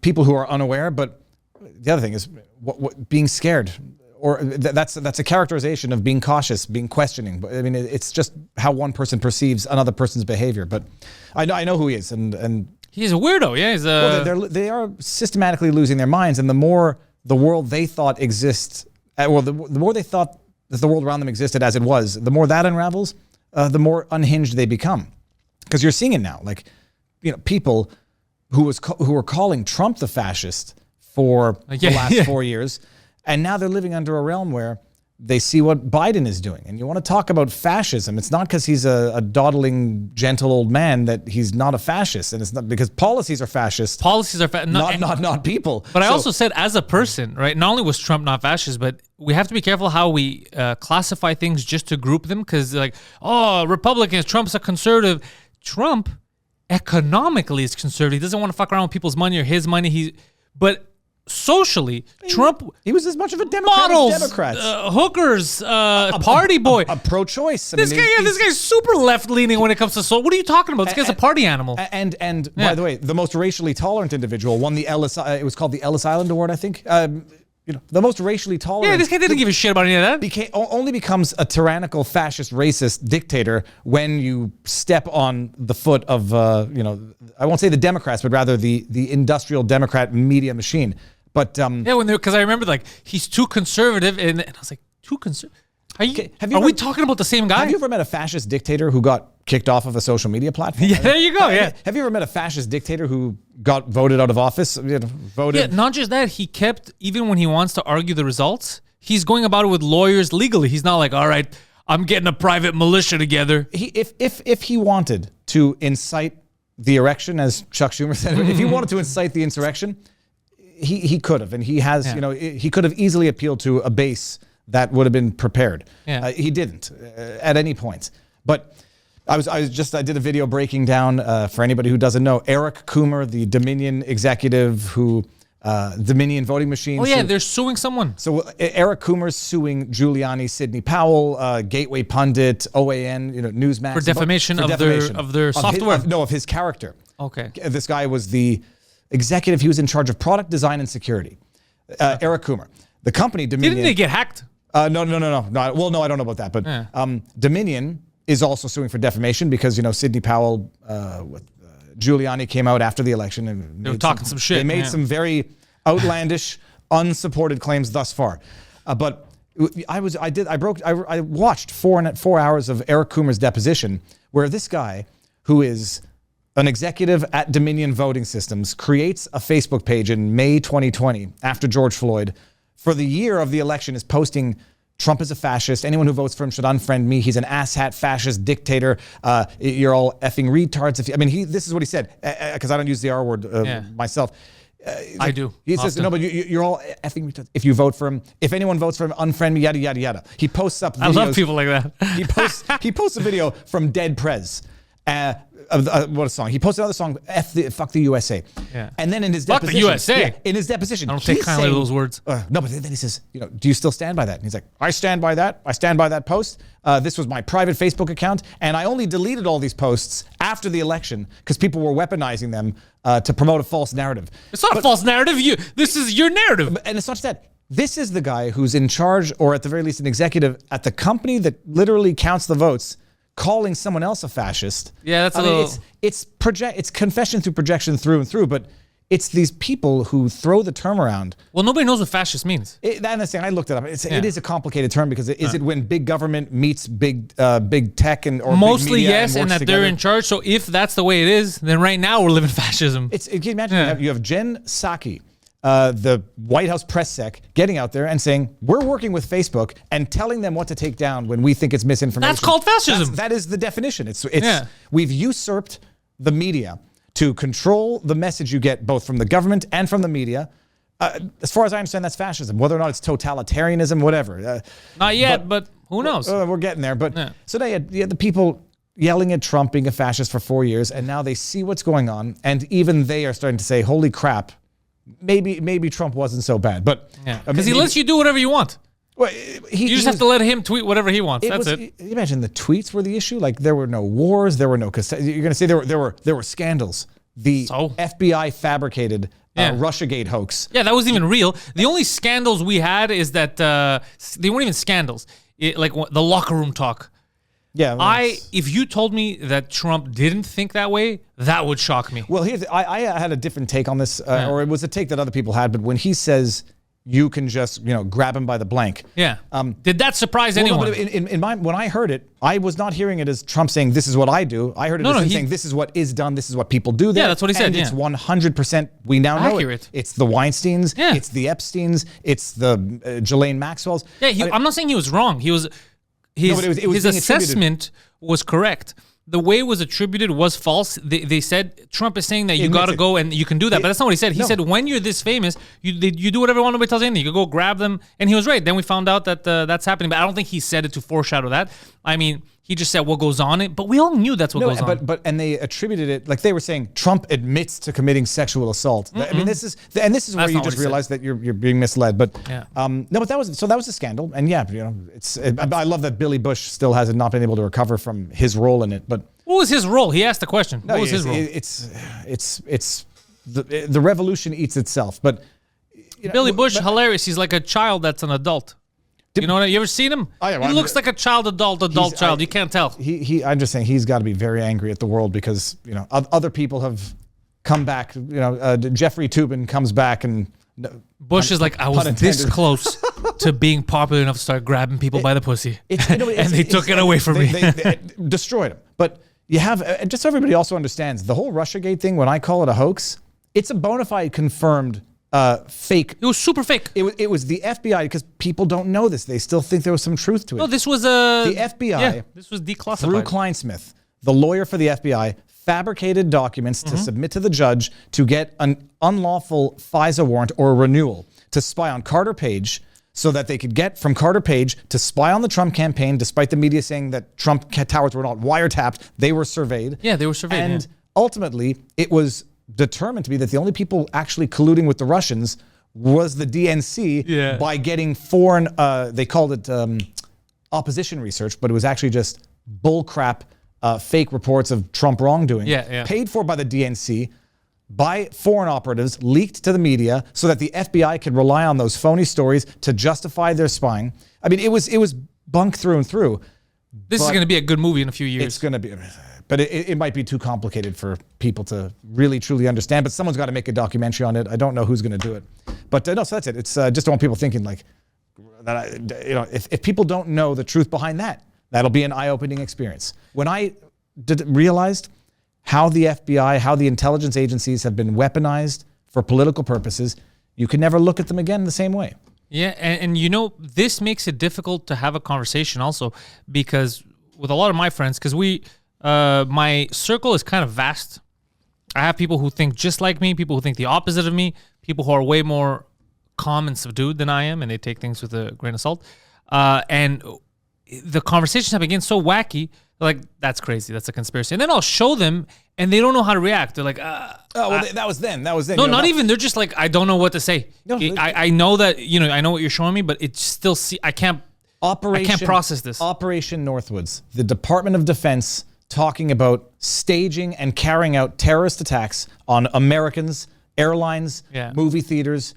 people who are unaware. But the other thing is what being scared, or that's a characterization of being cautious, being questioning. But I mean, it's just how one person perceives another person's behavior. But I know who he is, and he's a weirdo. Yeah, he's a. Well, they are systematically losing their minds, and the more the world they thought exists, the more they thought that the world around them existed as it was, the more that unravels, the more unhinged they become. Because you're seeing it now, like, you know, people who were calling Trump the fascist for the last 4 years, and now they're living under a realm where they see what Biden is doing. And you want to talk about fascism. It's not because he's a dawdling, gentle old man that he's not a fascist. And it's not because policies are fascist. Policies are not people. But I also said, as a person, right, not only was Trump not fascist, but we have to be careful how we classify things just to group them. Because like, oh, Republicans, Trump's a conservative. Trump economically is conservative. He doesn't want to fuck around with people's money or his money. But socially, Trump, he was as much of a Democrat as Democrats. Hookers, party boy, a pro-choice. This guy's super left-leaning when it comes to soul. What are you talking about? This guy's a party animal. And by the way, the most racially tolerant individual won the Ellis. It was called the Ellis Island Award, I think. You know, the most racially tolerant. Yeah, this guy didn't give a shit about any of that. Only becomes a tyrannical, fascist, racist dictator when you step on the foot of, you know, I won't say the Democrats, but rather the industrial Democrat media machine. But because I remember like he's too conservative, and I was like, too conservative. Are we talking about the same guy? Have you ever met a fascist dictator who got kicked off of a social media platform? Yeah, there you go. Yeah. Have you ever met a fascist dictator who got voted out of office? Voted. Yeah, not just that. He kept, even when he wants to argue the results, he's going about it with lawyers legally. He's not like, all right, I'm getting a private militia together. If he wanted to incite the erection, as Chuck Schumer said, if he wanted to incite the insurrection, he could have, and he has. You know, he could have easily appealed to a base that would have been prepared. Yeah. He didn't at any point. But I did a video breaking down, for anybody who doesn't know, Eric Coomer, the Dominion executive who, Dominion voting machines. Oh yeah, they're suing someone. So Eric Coomer's suing Giuliani, Sidney Powell, Gateway Pundit, OAN, you know, Newsmax. For defamation of their software. Of his character. Okay. This guy was the executive. He was in charge of product design and security. Eric Coomer. The company, Dominion. Didn't they get hacked? No. Well, no, I don't know about that. But Dominion is also suing for defamation because, you know, Sidney Powell, Giuliani came out after the election and they were talking some shit. They made some very outlandish, unsupported claims thus far. But I watched 4 hours of Eric Coomer's deposition, where this guy, who is an executive at Dominion Voting Systems, creates a Facebook page in May 2020 after George Floyd. For the year of the election, is posting Trump is a fascist. Anyone who votes for him should unfriend me. He's an asshat fascist dictator. You're all effing retards. This is what he said, because I don't use the R word myself. I do. He says, no, but you're all effing retards. If you vote for him, if anyone votes for him, unfriend me, yada, yada, yada. He posts up videos. I love people like that. He posts a video from Dead Prez. What a song. He posted another song, Fuck the USA. Yeah. And then in his Fuck deposition. the USA? Yeah, in his deposition. I don't take kindly to those words. No, but then he says, you know, do you still stand by that? And he's like, I stand by that. I stand by that post. This was my private Facebook account. And I only deleted all these posts after the election because people were weaponizing them to promote a false narrative. It's not a false narrative. This is your narrative. And it's not just that. This is the guy who's in charge, or at the very least an executive, at the company that literally counts the votes, calling someone else a fascist. Yeah, that's it's confession through projection through and through, but it's these people who throw the term around. Well, nobody knows what fascist means. I looked it up. It is a complicated term because is it when big government meets big tech or mostly big media yes, and that together? They're in charge. So if that's the way it is, then right now we're living fascism. Can you imagine you have Jen Psaki, the White House press sec, getting out there and saying, we're working with Facebook and telling them what to take down when we think it's misinformation. That's called fascism. That is the definition. We've usurped the media to control the message you get both from the government and from the media. As far as I understand, that's fascism. Whether or not it's totalitarianism, whatever. Not yet, but who knows? We're getting there. But so now you had the people yelling at Trump being a fascist for 4 years, and now they see what's going on, and even they are starting to say, holy crap, maybe Trump wasn't so bad, but because he lets you do whatever you want. Well, You just have to let him tweet whatever he wants. That's it. You imagine the tweets were the issue. Like there were no wars, there were no. You're going to say there were scandals. The FBI fabricated Russiagate hoax. Yeah, that wasn't even real. The only scandals we had is that they weren't even scandals. Like the locker room talk. Yeah, if you told me that Trump didn't think that way, that would shock me. Well, I had a different take on this, or it was a take that other people had. But when he says you can just grab him by the blank, did that surprise anyone? No, but in my, when I heard it, I was not hearing it as Trump saying this is what I do. I heard it as him saying this is what is done. This is what people do there. Yeah, that's what he said. And it's 100%. We now know accurate. It's the Weinsteins. Yeah. It's the Epsteins. It's the Ghislaine Maxwell's. Yeah, I'm not saying he was wrong. He was. His assessment was correct. The way it was attributed was false. They said Trump is saying that you got to go and you can do that, but that's not what he said. He said when you're this famous, you do whatever you want. Nobody tells you anything. You can go grab them, and he was right. Then we found out that that's happening, but I don't think he said it to foreshadow that. I mean, he just said what goes on it, but we all knew that's what goes on. But they attributed it like they were saying Trump admits to committing sexual assault. I mean, this is where you just realize that you're being misled. But no, but that was a scandal, and I love that Billy Bush still has not been able to recover from his role in it. But what was his role? He asked the question. What was his role? It's the revolution eats itself. But Billy Bush, hilarious. He's like a child that's an adult. You know what? You ever seen him? He looks like a adult child. You can't tell. I'm just saying he's got to be very angry at the world because other people have come back. Jeffrey Toobin comes back and Bush is like, I was this close to being popular enough to start grabbing people by the pussy, and they took it away from me. They destroyed him. But you have just so everybody also understands the whole Russiagate thing. When I call it a hoax, it's a bona fide confirmed. Fake. It was super fake. It was the FBI because people don't know this. They still think there was some truth to it. No, this was the FBI. Yeah, this was declassified. Through Kleinsmith, the lawyer for the FBI, fabricated documents to submit to the judge to get an unlawful FISA warrant or a renewal to spy on Carter Page so that they could get from Carter Page to spy on the Trump campaign, despite the media saying that Trump towers were not wiretapped. They were surveyed. Yeah, they were surveyed. And ultimately, it was determined to be that the only people actually colluding with the Russians was the DNC by getting foreign, they called it opposition research, but it was actually just bullcrap, fake reports of Trump wrongdoing, paid for by the DNC, by foreign operatives, leaked to the media so that the FBI could rely on those phony stories to justify their spying. I mean, it was bunk through and through. This is going to be a good movie in a few years. It's going to be... But it might be too complicated for people to really, truly understand. But someone's got to make a documentary on it. I don't know who's going to do it. But no, so that's it. It's just don't want people thinking like that. If people don't know the truth behind that, that'll be an eye-opening experience. When I realized how the FBI, how the intelligence agencies have been weaponized for political purposes, you can never look at them again the same way. Yeah, and this makes it difficult to have a conversation also because with a lot of my friends, because my circle is kind of vast. I have people who think just like me, people who think the opposite of me, people who are way more calm and subdued than I am, and they take things with a grain of salt. And the conversations have been so wacky. They're like, that's crazy. That's a conspiracy. And then I'll show them, and they don't know how to react. They're like, that was then. No, not even. They're just like, I don't know what to say. No, I know that, I know what you're showing me, but it's still, I can't process this. Operation Northwoods, the Department of Defense talking about staging and carrying out terrorist attacks on Americans, airlines, movie theaters.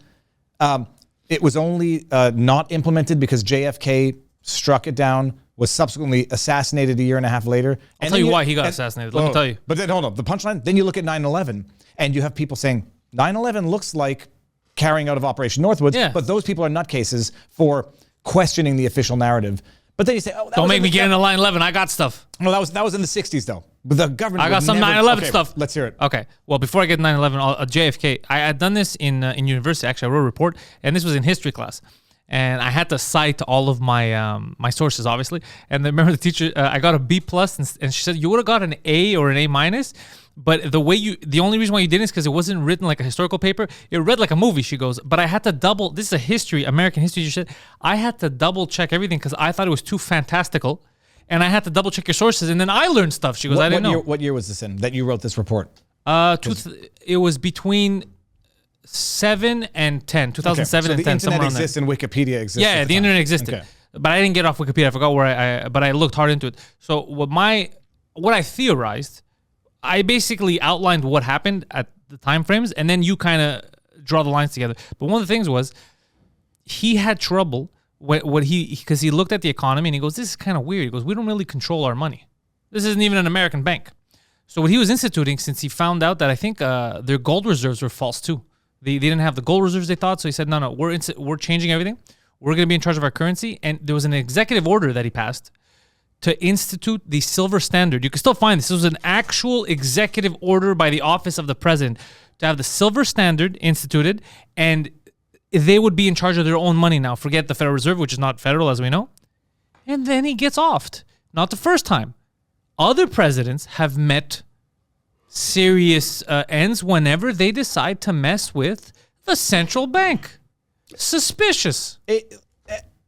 It was only not implemented because JFK struck it down, was subsequently assassinated a year and a half later. I'll tell you why he got assassinated. Let me tell you. But then hold on. The punchline, then you look at 9/11 and you have people saying 9/11 looks like carrying out of Operation Northwoods, but those people are nutcases for questioning the official narrative. But then you say, don't make me get into 9/11. I got stuff. No, that was in the 60s though. But the government. I got some 9/11 stuff. Let's hear it. Okay. Well, before I get to 9/11, JFK. I had done this in university. Actually, I wrote a report, and this was in history class, and I had to cite all of my my sources, obviously. And I remember the teacher. I got a B+, and she said you would have got an A or an A-. But the only reason why you didn't is because it wasn't written like a historical paper. It read like a movie, she goes. But I had to this is a history, American history, she said. I had to double check everything because I thought it was too fantastical. And I had to double check your sources. And then I learned stuff. She goes, I didn't know. What year was this in that you wrote this report? It was between 2007 and 10, Okay, 2007 so and the 10, internet somewhere around there. exists and Wikipedia exists. Yeah, at the time. internet existed, Okay. but I didn't get off Wikipedia. I forgot where but I looked hard into it. So what I theorized, I basically outlined what happened at the time frames, and then you kind of draw the lines together. But one of the things was he had trouble because he looked at the economy and he goes, "This is kind of weird." He goes, "We don't really control our money. This isn't even an American bank." So what he was instituting, since he found out that I think their gold reserves were false too. They didn't have the gold reserves they thought. So he said, no, we're changing everything. We're going to be in charge of our currency. And there was an executive order that he passed to institute the silver standard. You can still find this. This was an actual executive order by the office of the president to have the silver standard instituted, and they would be in charge of their own money now. Forget the Federal Reserve, which is not federal, as we know. And then he gets offed. Not the first time. Other presidents have met serious ends whenever they decide to mess with the central bank. Suspicious.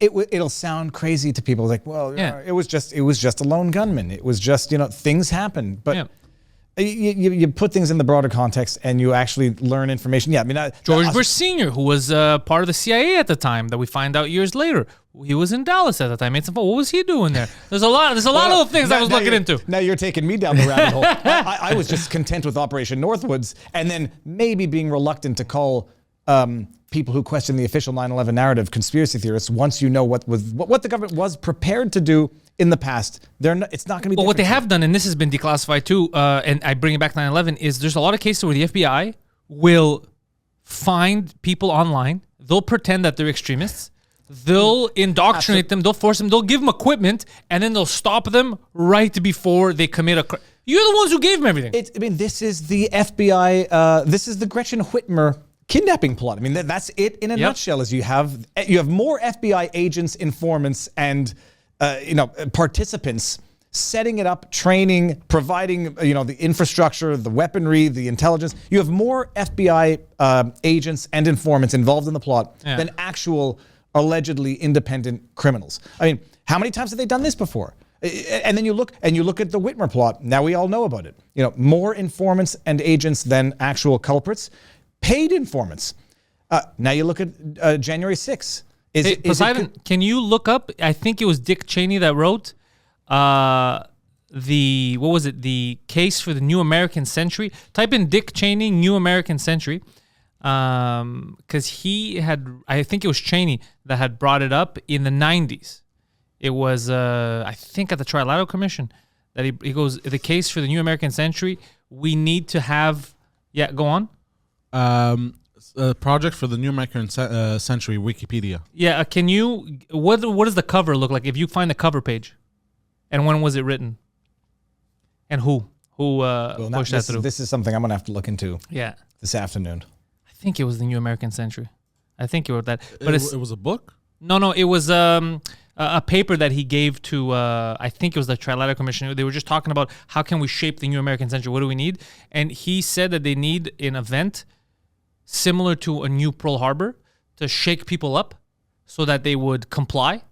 It'll sound crazy to people, like, well, you Yeah. know, it was just a lone gunman. It was just, things happen. But Yeah. you put things in the broader context and you actually learn information. Yeah, I mean, George Bush Sr., who was part of the CIA at the time, that we find out years later, he was in Dallas at the time. What was he doing there? There's a lot of things I was looking into. Now you're taking me down the rabbit hole. I was just content with Operation Northwoods, and then maybe being reluctant to call people who question the official 9/11 narrative conspiracy theorists. Once you know what the government was prepared to do in the past, it's not going to be. Well, what they different. have done, and this has been declassified too, and I bring it back to 9/11, is there's a lot of cases where the FBI will find people online. They'll pretend that they're extremists. They'll indoctrinate them. They'll force them. They'll give them equipment, and then they'll stop them right before they commit a crime. You're the ones who gave them everything. This is the FBI. This is the Gretchen Whitmer kidnapping plot. I mean, that's it in a nutshell. Is you have more FBI agents, informants, and participants setting it up, training, providing the infrastructure, the weaponry, the intelligence. You have more FBI agents and informants involved in the plot than actual allegedly independent criminals. I mean, how many times have they done this before? And then you look at the Whitmer plot. Now we all know about it. More informants and agents than actual culprits, paid informants. Now you look at January 6th. Poseidon, can you look up? I think it was Dick Cheney that wrote the case for the New American Century. Type in Dick Cheney New American Century, because I think it was Cheney that had brought it up in the 90s. It was I think at the Trilateral Commission that he goes, the case for the New American Century. We need to have go on. Project for the New American Century, Wikipedia. Yeah, can you? What does the cover look like? If you find the cover page, and when was it written, and who pushed that through? This is something I'm gonna have to look into. Yeah, this afternoon. I think it was the New American Century. I think it was that. But it was a book. No, it was a paper that he gave to. I think it was the Trilateral Commission. They were just talking about how can we shape the New American Century. What do we need? And he said that they need an event similar to a new Pearl Harbor to shake people up so that they would comply.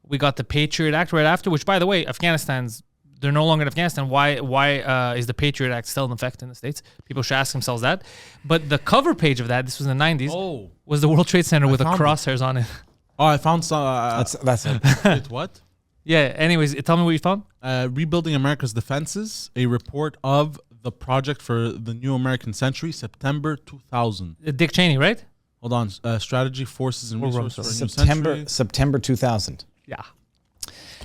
We got the Patriot Act right after, which, by the way, they're no longer in Afghanistan. Why is the Patriot Act still in effect in the States? People should ask themselves that. But the cover page of that, this was in the 90s, was the World Trade Center with the crosshairs on it. Oh, I found some. That's it. Wait, what? Yeah, anyways, tell me what you found. Rebuilding America's Defenses, a report of the project for the New American Century, September 2000. Dick Cheney, right? Hold on. Strategy, forces, and resources for a new century. September 2000. Yeah.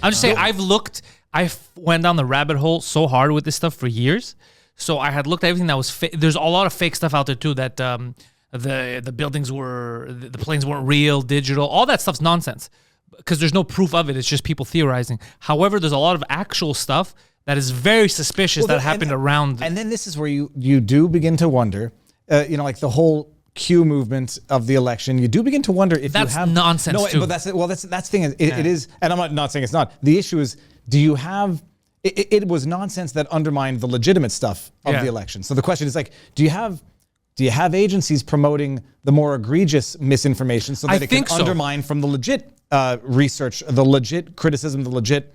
I'm just saying, I went down the rabbit hole so hard with this stuff for years. So I had looked at everything that was fake. There's a lot of fake stuff out there too, that the buildings the planes weren't real, digital. All that stuff's nonsense because there's no proof of it. It's just people theorizing. However, there's a lot of actual stuff that is very suspicious that happened around. And then this is where you do begin to wonder, like the whole Q movement of the election. You do begin to wonder if that's you have nonsense. No, too. but that's the thing. It is, and I'm not saying it's not. The issue is, do you have? It was nonsense that undermined the legitimate stuff of the election. So the question is like, do you have agencies promoting the more egregious misinformation so that it can undermine from the legit research, the legit criticism, the legit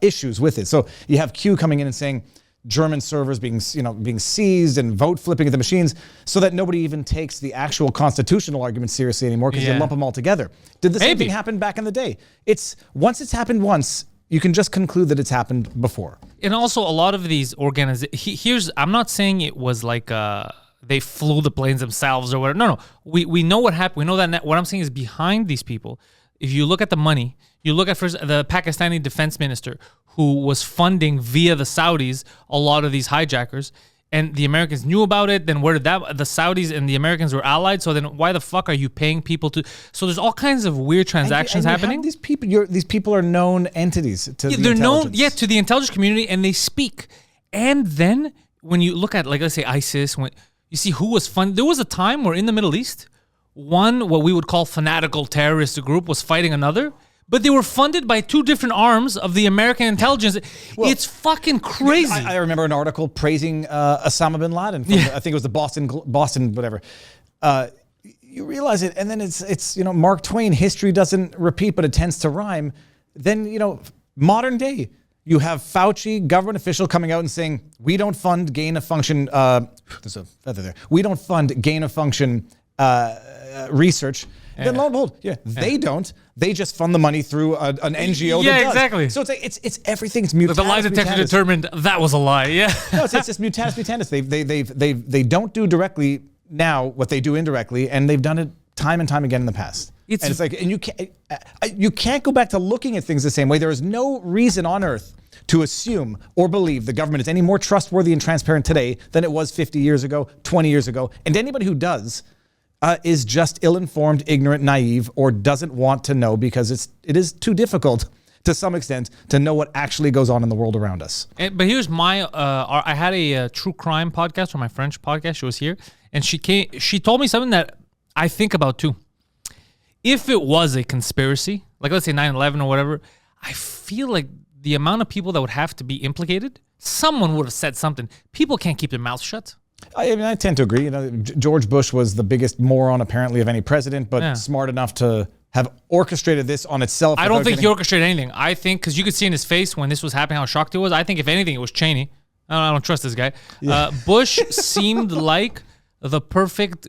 issues with it? So you have Q coming in and saying, German servers being seized and vote flipping at the machines, so that nobody even takes the actual constitutional argument seriously anymore because you lump them all together. Did the same thing happen back in the day? Once it's happened once, you can just conclude that it's happened before. And also, a lot of these organizations. I'm not saying it was like they flew the planes themselves or whatever. No. We know what happened. We know that. What I'm saying is behind these people. If you look at the money, you look at first the Pakistani defense minister who was funding via the Saudis a lot of these hijackers, and the Americans knew about it. Then where did the Saudis and the Americans were allied? So then why the fuck are you paying people to? So there's all kinds of weird transactions happening. These people are known entities to the they're known, intelligence. to the intelligence community, and they speak. And then when you look at, like, let's say ISIS, when you see who was funded, there was a time where in the Middle East, one, what we would call fanatical terrorist group, was fighting another. But they were funded by two different arms of the American intelligence. It's fucking crazy. I remember an article praising Osama bin Laden from I think it was the Boston whatever. You realize it, and then it's Mark Twain. History doesn't repeat, but it tends to rhyme. Then modern day, you have Fauci, government official, coming out and saying we don't fund gain of function. There's a feather there. We don't fund gain of function research. Then lo and behold, they don't. They just fund the money through an NGO. Yeah, that does. Exactly. So it's everything. It's mutatis The lie detector mutandis. determined that was a lie. Yeah. No, it's just mutatis mutandis. They don't do directly now what they do indirectly, and they've done it time and time again in the past. And you can't go back to looking at things the same way. There is no reason on earth to assume or believe the government is any more trustworthy and transparent today than it was 50 years ago, 20 years ago. And anybody who does is just ill-informed, ignorant, naive, or doesn't want to know because it is too difficult to some extent to know what actually goes on in the world around us. But here's my, I had a true crime podcast from my French podcast. She was here, and she told me something that I think about too. If it was a conspiracy, like let's say 9/11 or whatever, I feel like the amount of people that would have to be implicated, someone would have said something. People can't keep their mouths shut. I tend to agree. George Bush was the biggest moron apparently of any president, but smart enough to have orchestrated this on itself. I don't think he orchestrated anything. I think, because you could see in his face when this was happening how shocked he was. I think if anything, it was Cheney. I don't trust this guy. Yeah. Bush seemed like the perfect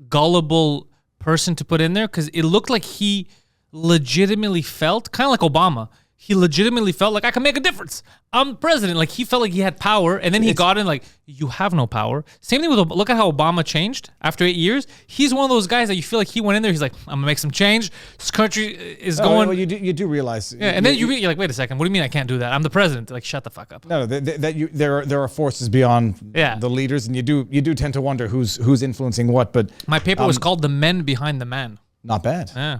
gullible person to put in there because it looked like he legitimately felt, kind of like Obama, he legitimately felt like I can make a difference. I'm the president. Like he felt like he had power, and then he got in like, you have no power. Same thing with, look at how Obama changed after 8 years. He's one of those guys that you feel like he went in there. He's like, I'm gonna make some change. This country is going. Well, you do realize. Yeah, and then you're like, wait a second. What do you mean I can't do that? I'm the president. Like, shut the fuck up. No, there are forces beyond the leaders, and you do tend to wonder who's influencing what. But my paper was called "The Men Behind the Man." Not bad. Yeah.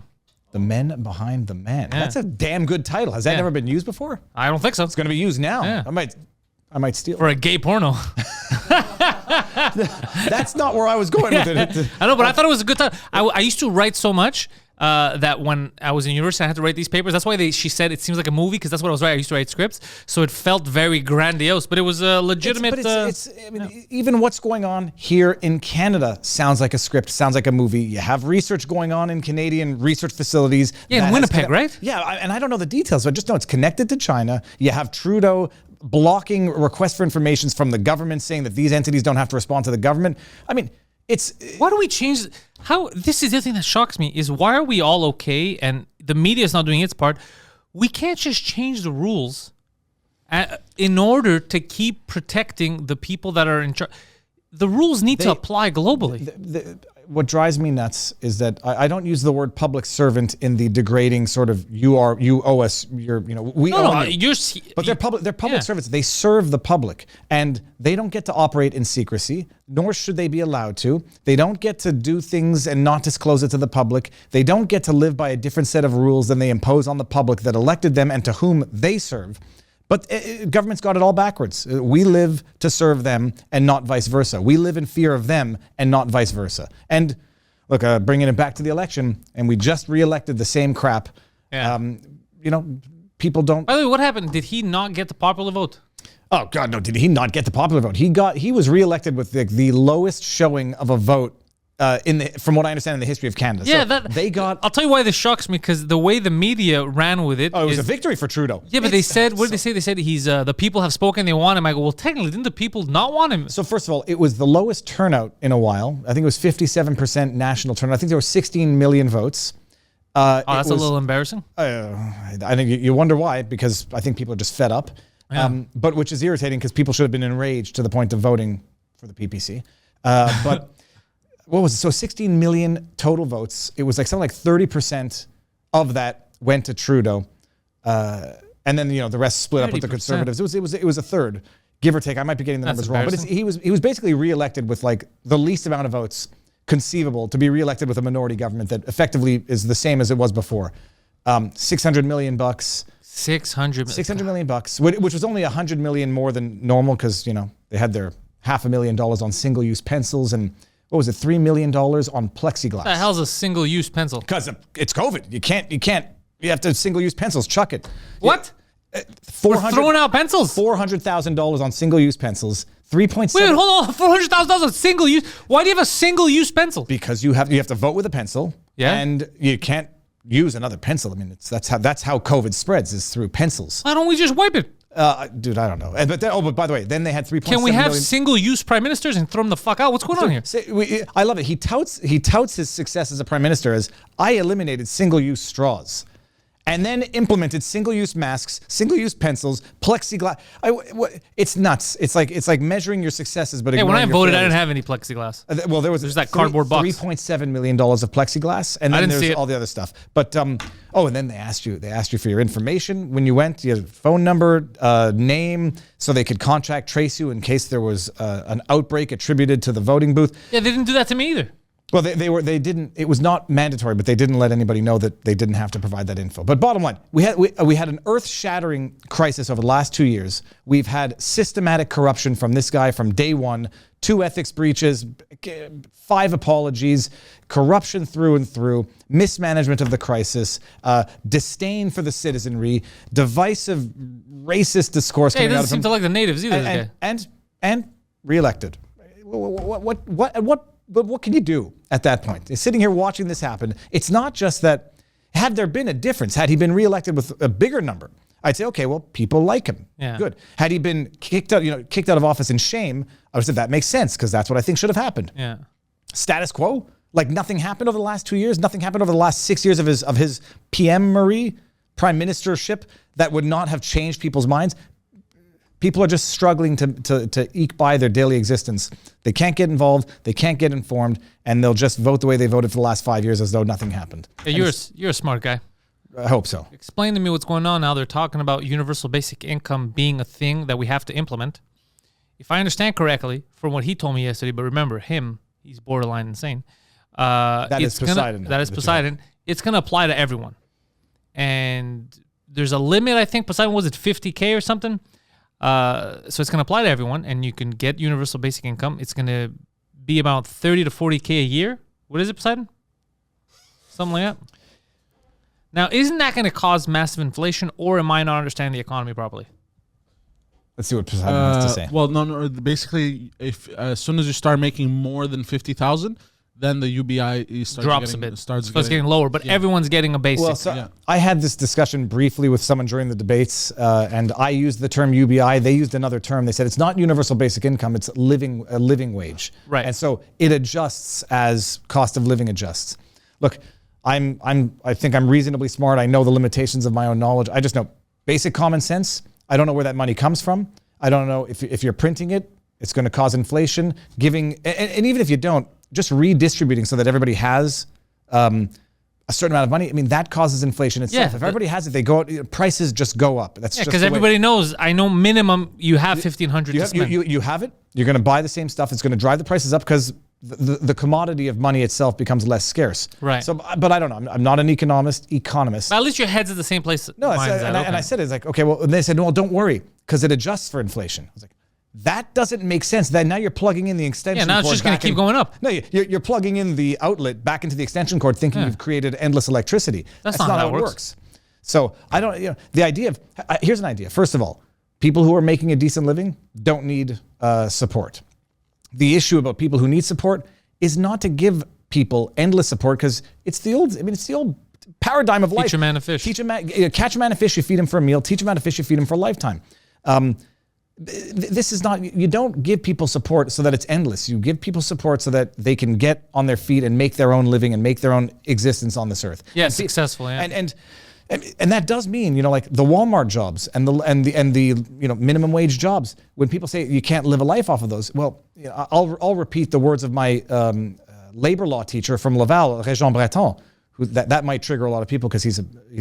The Men Behind the Man. Yeah. That's a damn good title. Has that never been used before? I don't think so. It's going to be used now. Yeah. I might steal for a gay porno. That's not where I was going with it. I know, but I thought it was a good title. I used to write so much that when I was in university, I had to write these papers. That's why she said it seems like a movie, because that's what I was writing. I used to write scripts, so it felt very grandiose, but it was a legitimate. Even what's going on here in Canada sounds like a script, sounds like a movie. You have research going on in Canadian research facilities. Yeah, in Winnipeg, right? Yeah, and I don't know the details, but I just know it's connected to China. You have Trudeau blocking requests for information from the government, saying that these entities don't have to respond to the government. I mean, why do we change? This is the thing that shocks me is why are we all okay and the media is not doing its part? We can't just change the rules in order to keep protecting the people that are in charge. The rules need to apply globally. What drives me nuts is that I don't use the word public servant in the degrading sort of you owe us we owe you. But they're public servants. They serve the public, and they don't get to operate in secrecy, nor should they be allowed to. They don't get to do things and not disclose it to the public. They don't get to live by a different set of rules than they impose on the public that elected them and to whom they serve. But government's got it all backwards. We live to serve them and not vice versa. We live in fear of them and not vice versa. And look, bringing it back to the election, and we just reelected the same crap. Yeah. People don't. By the way, what happened? Did he not get the popular vote? Oh God, no! Did he not get the popular vote? He was reelected with the lowest showing of a vote from what I understand in the history of Canada. Yeah, so they got. I'll tell you why this shocks me, because the way the media ran with it. Oh, it was a victory for Trudeau. Yeah, but they said, what did they say? They said he's the people have spoken, they want him. I go, well, technically, didn't the people not want him? So first of all, it was the lowest turnout in a while. I think it was 57% national turnout. I think there were 16 million votes. That's a little embarrassing. I think you wonder why, because I think people are just fed up. Yeah. But which is irritating because people should have been enraged to the point of voting for the PPC. But what was it? So 16 million total votes. It was like something like 30% of that went to Trudeau. And then, the rest split up with the 30%. Conservatives. It was a third, give or take. I might be getting the numbers wrong, but he was basically reelected with like the least amount of votes conceivable to be reelected with a minority government that effectively is the same as it was before. $600 million. $600 million, which was only $100 million more than normal because, they had their $500,000 on single-use pencils and what was it, $3 million on plexiglass. What the hell's a single-use pencil? Because it's COVID. You have to single-use pencils. Chuck it. What? We're throwing out pencils. $400,000 on single-use pencils. 3.7. Wait, hold on. $400,000 on single-use. Why do you have a single-use pencil? Because you have to vote with a pencil. Yeah. And you can't use another pencil. I mean, that's how COVID spreads, is through pencils. Why don't we just wipe it? Dude, I don't know. But by the way, then they had 3.7 Can we have million. single-use prime ministers and throw them the fuck out? What's going on here? I love it. He touts his success as a prime minister as I eliminated single-use straws, and then implemented single-use masks, single-use pencils, plexiglass. It's nuts. It's like measuring your successes, but Hey, when I ignoring your voted, I failures. didn't have any plexiglass. Well, there's that cardboard box. $3.7 million of plexiglass, and then there's all the other stuff. But and then they asked you for your information when you went, your phone number, name, so they could contact trace you in case there was an outbreak attributed to the voting booth. Yeah, they didn't do that to me either. Well, they didn't. It was not mandatory, but they didn't let anybody know that they didn't have to provide that info. But bottom line, we had an earth-shattering crisis over the last 2 years. We've had systematic corruption from this guy from day one, 2 ethics breaches, 5 apologies, corruption through and through, mismanagement of the crisis, disdain for the citizenry, divisive, racist discourse. Hey, he coming out doesn't of seem to like the natives either. This guy. and reelected. But what can you do at that point? Sitting here watching this happen, it's not just that, had there been a difference, had he been reelected with a bigger number, I'd say, okay, well, people like him. Yeah. Good. Had he been kicked out of office in shame, I would say that makes sense because that's what I think should have happened. Yeah. Status quo, like nothing happened over the last 2 years, nothing happened over the last 6 years of his PM Marie prime ministership that would not have changed people's minds. People are just struggling to eke by their daily existence. They can't get involved, they can't get informed, and they'll just vote the way they voted for the last 5 years as though nothing happened. Yeah, you're a smart guy. I hope so. Explain to me what's going on now. They're talking about universal basic income being a thing that we have to implement. If I understand correctly, from what he told me yesterday, but remember he's borderline insane. That is Poseidon. That is Poseidon. It's going to apply to everyone. And there's a limit, I think. Poseidon, was it 50K or something? So it's going to apply to everyone, and you can get universal basic income. It's going to be about 30 to 40K a year. What is it, Poseidon? Something like that. Now, isn't that going to cause massive inflation, or am I not understanding the economy properly? Let's see what Poseidon has to say. Well, no. Basically, if as soon as you start making more than 50,000, then the UBI Drops a bit. Starts getting lower, but everyone's getting a basic. Well, so I had this discussion briefly with someone during the debates, and I used the term UBI. They used another term. They said it's not universal basic income; it's a living wage. Right. And so it adjusts as cost of living adjusts. Look, I think I'm reasonably smart. I know the limitations of my own knowledge. I just know basic common sense. I don't know where that money comes from. I don't know if you're printing it, it's going to cause inflation. And even if you don't, just redistributing so that everybody has a certain amount of money. I mean, that causes inflation itself. Yeah, if everybody has it, they go out, prices just go up. That's just because everybody knows. I know minimum you have 1,500 to spend. You have it. You're going to buy the same stuff. It's going to drive the prices up because the commodity of money itself becomes less scarce. Right. So, but I don't know. I'm not an economist. But at least your head's at the same place. No, I said it's like, okay, well, and they said, no, don't worry because it adjusts for inflation. I was like, that doesn't make sense. Then now you're plugging in the extension cord. Yeah, now it's just going to keep going up. No, you're plugging in the outlet back into the extension cord thinking you've created endless electricity. That's not how it works. So I don't, the idea of, here's an idea. First of all, people who are making a decent living don't need support. The issue about people who need support is not to give people endless support, because it's the old paradigm of life. Teach a man to fish. Catch a man a fish, you feed him for a meal. Teach a man to fish, you feed him for a lifetime. This is not, you don't give people support so that it's endless. You give people support so that they can get on their feet and make their own living and make their own existence on this earth. Yeah, successful. Yeah. And that does mean, like the Walmart jobs and the minimum wage jobs. When people say you can't live a life off of those, well, I'll repeat the words of my labor law teacher from Laval, Régent Breton. Who that might trigger a lot of people because he's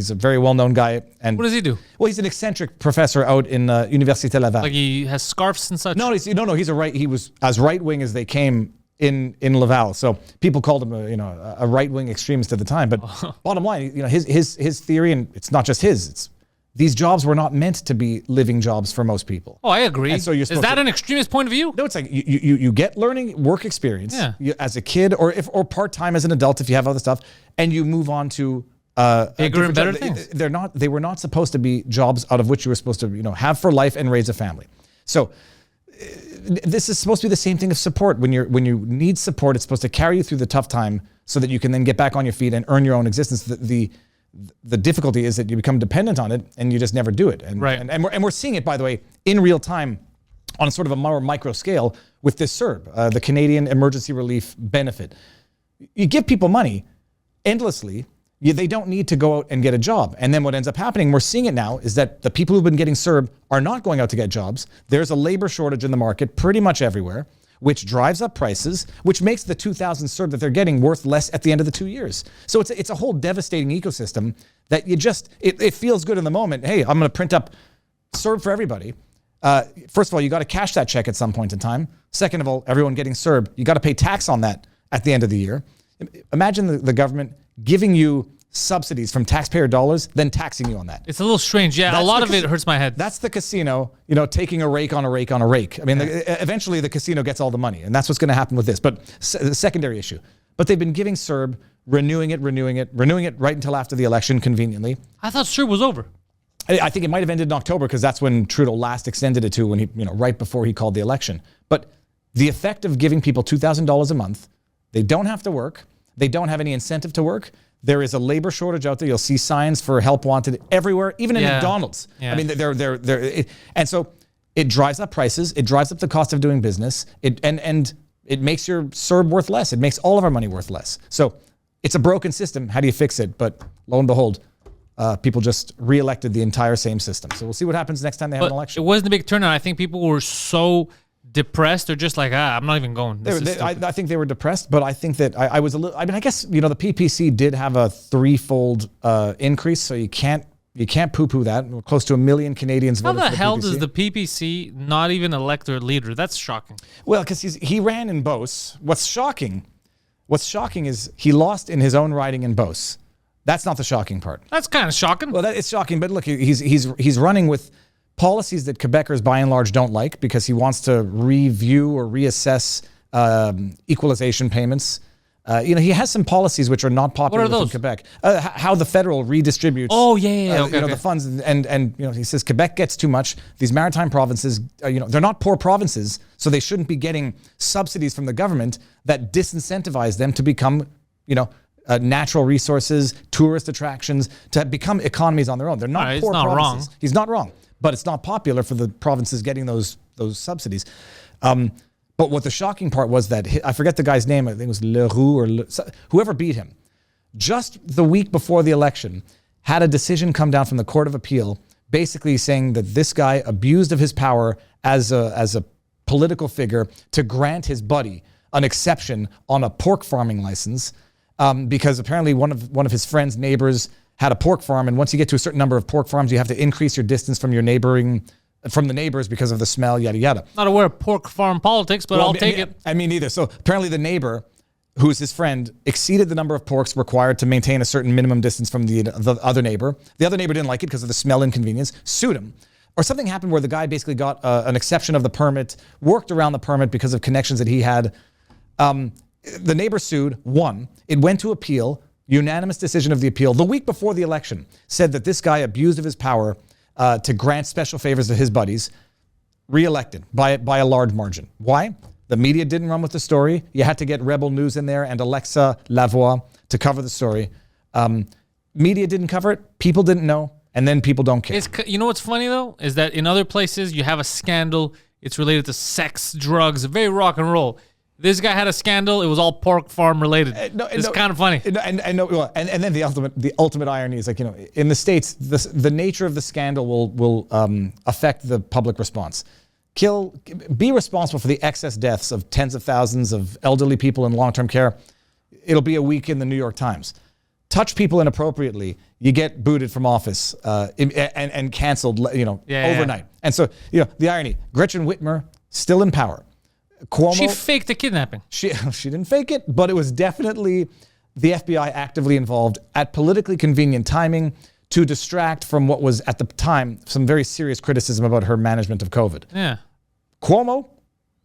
a very well-known guy. And what does he do? Well, he's an eccentric professor out in Université Laval. Like he has scarves and such? No, he was as right-wing as they came in Laval. So people called him a right-wing extremist at the time. But bottom line, his theory, and it's not just his, these jobs were not meant to be living jobs for most people. Oh, I agree. And so is that an extremist point of view? No, it's like you get learning work experience as a kid or part-time as an adult if you have other stuff, and you move on to bigger and better things. They were not supposed to be jobs out of which you were supposed to have for life and raise a family. So this is supposed to be the same thing as support. When you need support, it's supposed to carry you through the tough time so that you can then get back on your feet and earn your own existence. The difficulty is that you become dependent on it and you just never do it. And, right. and we're seeing it, by the way, in real time on a sort of a more micro scale with this CERB, the Canadian Emergency Relief Benefit. You give people money endlessly. They don't need to go out and get a job. And then what ends up happening, we're seeing it now, is that the people who've been getting CERB are not going out to get jobs. There's a labor shortage in the market pretty much everywhere, which drives up prices, which makes the 2,000 CERB that they're getting worth less at the end of the 2 years. So it's a whole devastating ecosystem that it feels good in the moment. Hey, I'm going to print up CERB for everybody. First of all, you got to cash that check at some point in time. Second of all, everyone getting CERB, you got to pay tax on that at the end of the year. Imagine the government giving you subsidies from taxpayer dollars, then taxing you on that. It's a little strange. Yeah, a lot of it hurts my head. That's the casino, taking a rake on a rake on a rake. I mean, eventually the casino gets all the money, and that's what's going to happen with this. But the secondary issue. But they've been giving CERB, renewing it right until after the election, conveniently. I thought CERB was over. I think it might have ended in October because that's when Trudeau last extended it to, when he, right before he called the election. But the effect of giving people $2,000 a month, they don't have to work. They don't have any incentive to work. There is a labor shortage out there. You'll see signs for help wanted everywhere, even in McDonald's. Yeah. I mean, and so it drives up prices. It drives up the cost of doing business. And it makes your CERB worth less. It makes all of our money worth less. So it's a broken system. How do you fix it? But lo and behold, people just re-elected the entire same system. So we'll see what happens next time they have an election. It wasn't a big turnout. I think people were so depressed. They're just like, I'm not even going. I think they were depressed, but I think that I was a little, I guess, the PPC did have a threefold increase, so you can't poo-poo that. We're close to 1 million Canadians voted for the PPC. How the hell does the PPC not even elect their leader? That's shocking. Well, because he ran in Beauce. What's shocking is he lost in his own riding in Beauce. That's not the shocking part. That's kind of shocking. Well, it's shocking, but look, he's running with policies that Quebecers by and large don't like because he wants to review or reassess equalization payments. He has some policies which are not popular within Quebec. How the federal redistributes the funds, and he says Quebec gets too much. These maritime provinces, they're not poor provinces, so they shouldn't be getting subsidies from the government that disincentivize them to become, natural resources, tourist attractions, to become economies on their own. They're not poor provinces. Wrong. He's not wrong. But it's not popular for the provinces getting those subsidies. But what the shocking part was that, I forget the guy's name, I think it was Leroux or whoever beat him, just the week before the election, had a decision come down from the Court of Appeal basically saying that this guy abused of his power as a political figure to grant his buddy an exception on a pork farming license because apparently one of his friend's neighbors had a pork farm, and once you get to a certain number of pork farms, you have to increase your distance from the neighbors because of the smell, yada yada. Not aware of pork farm politics, but I'll take it. I mean, either. So apparently the neighbor, who's his friend, exceeded the number of porks required to maintain a certain minimum distance from the other neighbor. The other neighbor didn't like it because of the smell inconvenience, sued him. Or something happened where the guy basically got an exception of the permit, worked around the permit because of connections that he had. The neighbor sued, won. It went to appeal. Unanimous decision of the appeal the week before the election said that this guy abused of his power to grant special favors to his buddies, re-elected by a large margin. Why? The media didn't run with the story. You had to get Rebel News in there and Alexa Lavoie to cover the story. Media didn't cover it. People didn't know. And then people don't care. You know what's funny, though? Is that in other places, you have a scandal. It's related to sex, drugs, very rock and roll. This guy had a scandal. It was all pork farm related. It's kind of funny. And then the ultimate irony is, like, you know, in the States, the nature of the scandal will affect the public response. Be responsible for the excess deaths of tens of thousands of elderly people in long-term care. It'll be a week in the New York Times. Touch people inappropriately, you get booted from office and canceled, overnight. Yeah. And so, the irony: Gretchen Whitmer still in power. Cuomo, she faked the kidnapping. She didn't fake it, but it was definitely the FBI actively involved at politically convenient timing to distract from what was at the time some very serious criticism about her management of COVID. Yeah. Cuomo,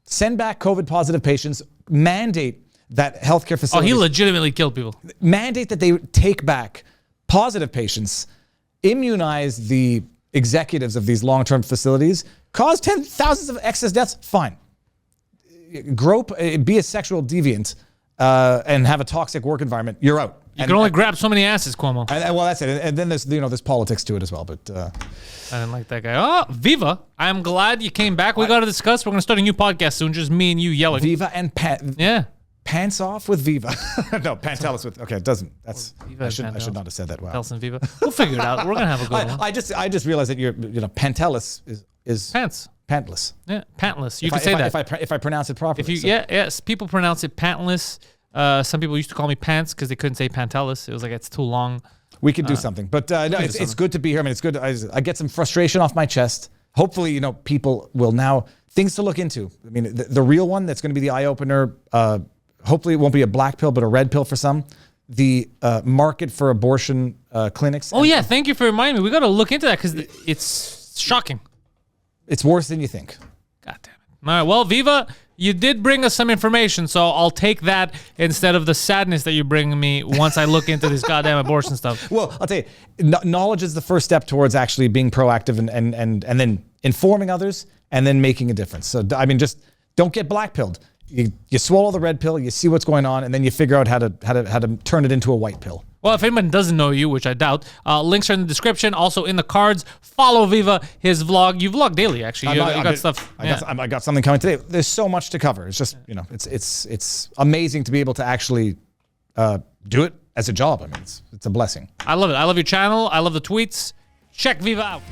send back COVID positive patients, mandate that healthcare facilities. Oh, he legitimately killed people. Mandate that they take back positive patients, immunize the executives of these long-term facilities, cause thousands of excess deaths. Fine. Grope, be a sexual deviant, and have a toxic work environment. You're out. You can only grab so many asses, Cuomo. Well, that's it. And then there's politics to it as well. But I didn't like that guy. Oh, Viva! I'm glad you came back. We got to discuss. We're gonna start a new podcast soon. Just me and you yelling. Viva and Yeah. Pants off with Viva. No, Pantelis with. Okay, it doesn't. That's. Viva I should not have said that. Wow. Pantelis and Viva. We'll figure it out. We're gonna have a good one. I just realized that Pantelis is pants. Pantless. Yeah, pantless. You can say that if I pronounce it properly. Yes, people pronounce it pantless. Some people used to call me Pants because they couldn't say Pantelis. It was like, it's too long. We could do something, but no, it's good to be here. I mean, it's good. I get some frustration off my chest. Hopefully, people will now things to look into. I mean, the real one that's going to be the eye opener. Hopefully, it won't be a black pill, but a red pill for some. The market for abortion clinics. Oh yeah, thank you for reminding me. We got to look into that because it's shocking. It's worse than you think. God damn it. All right, well, Viva, you did bring us some information, so I'll take that instead of the sadness that you bring me once I look into this goddamn abortion stuff. Well, I'll tell you, knowledge is the first step towards actually being proactive and then informing others and then making a difference. So, I mean, just don't get black-pilled. You swallow the red pill, you see what's going on, and then you figure out how to turn it into a white pill. Well, if anyone doesn't know you, which I doubt, links are in the description, also in the cards. Follow Viva, his vlog. You vlog daily, actually. You got stuff. I got something coming today. There's so much to cover. It's just, it's amazing to be able to actually do it as a job. I mean, it's a blessing. I love it. I love your channel. I love the tweets. Check Viva out.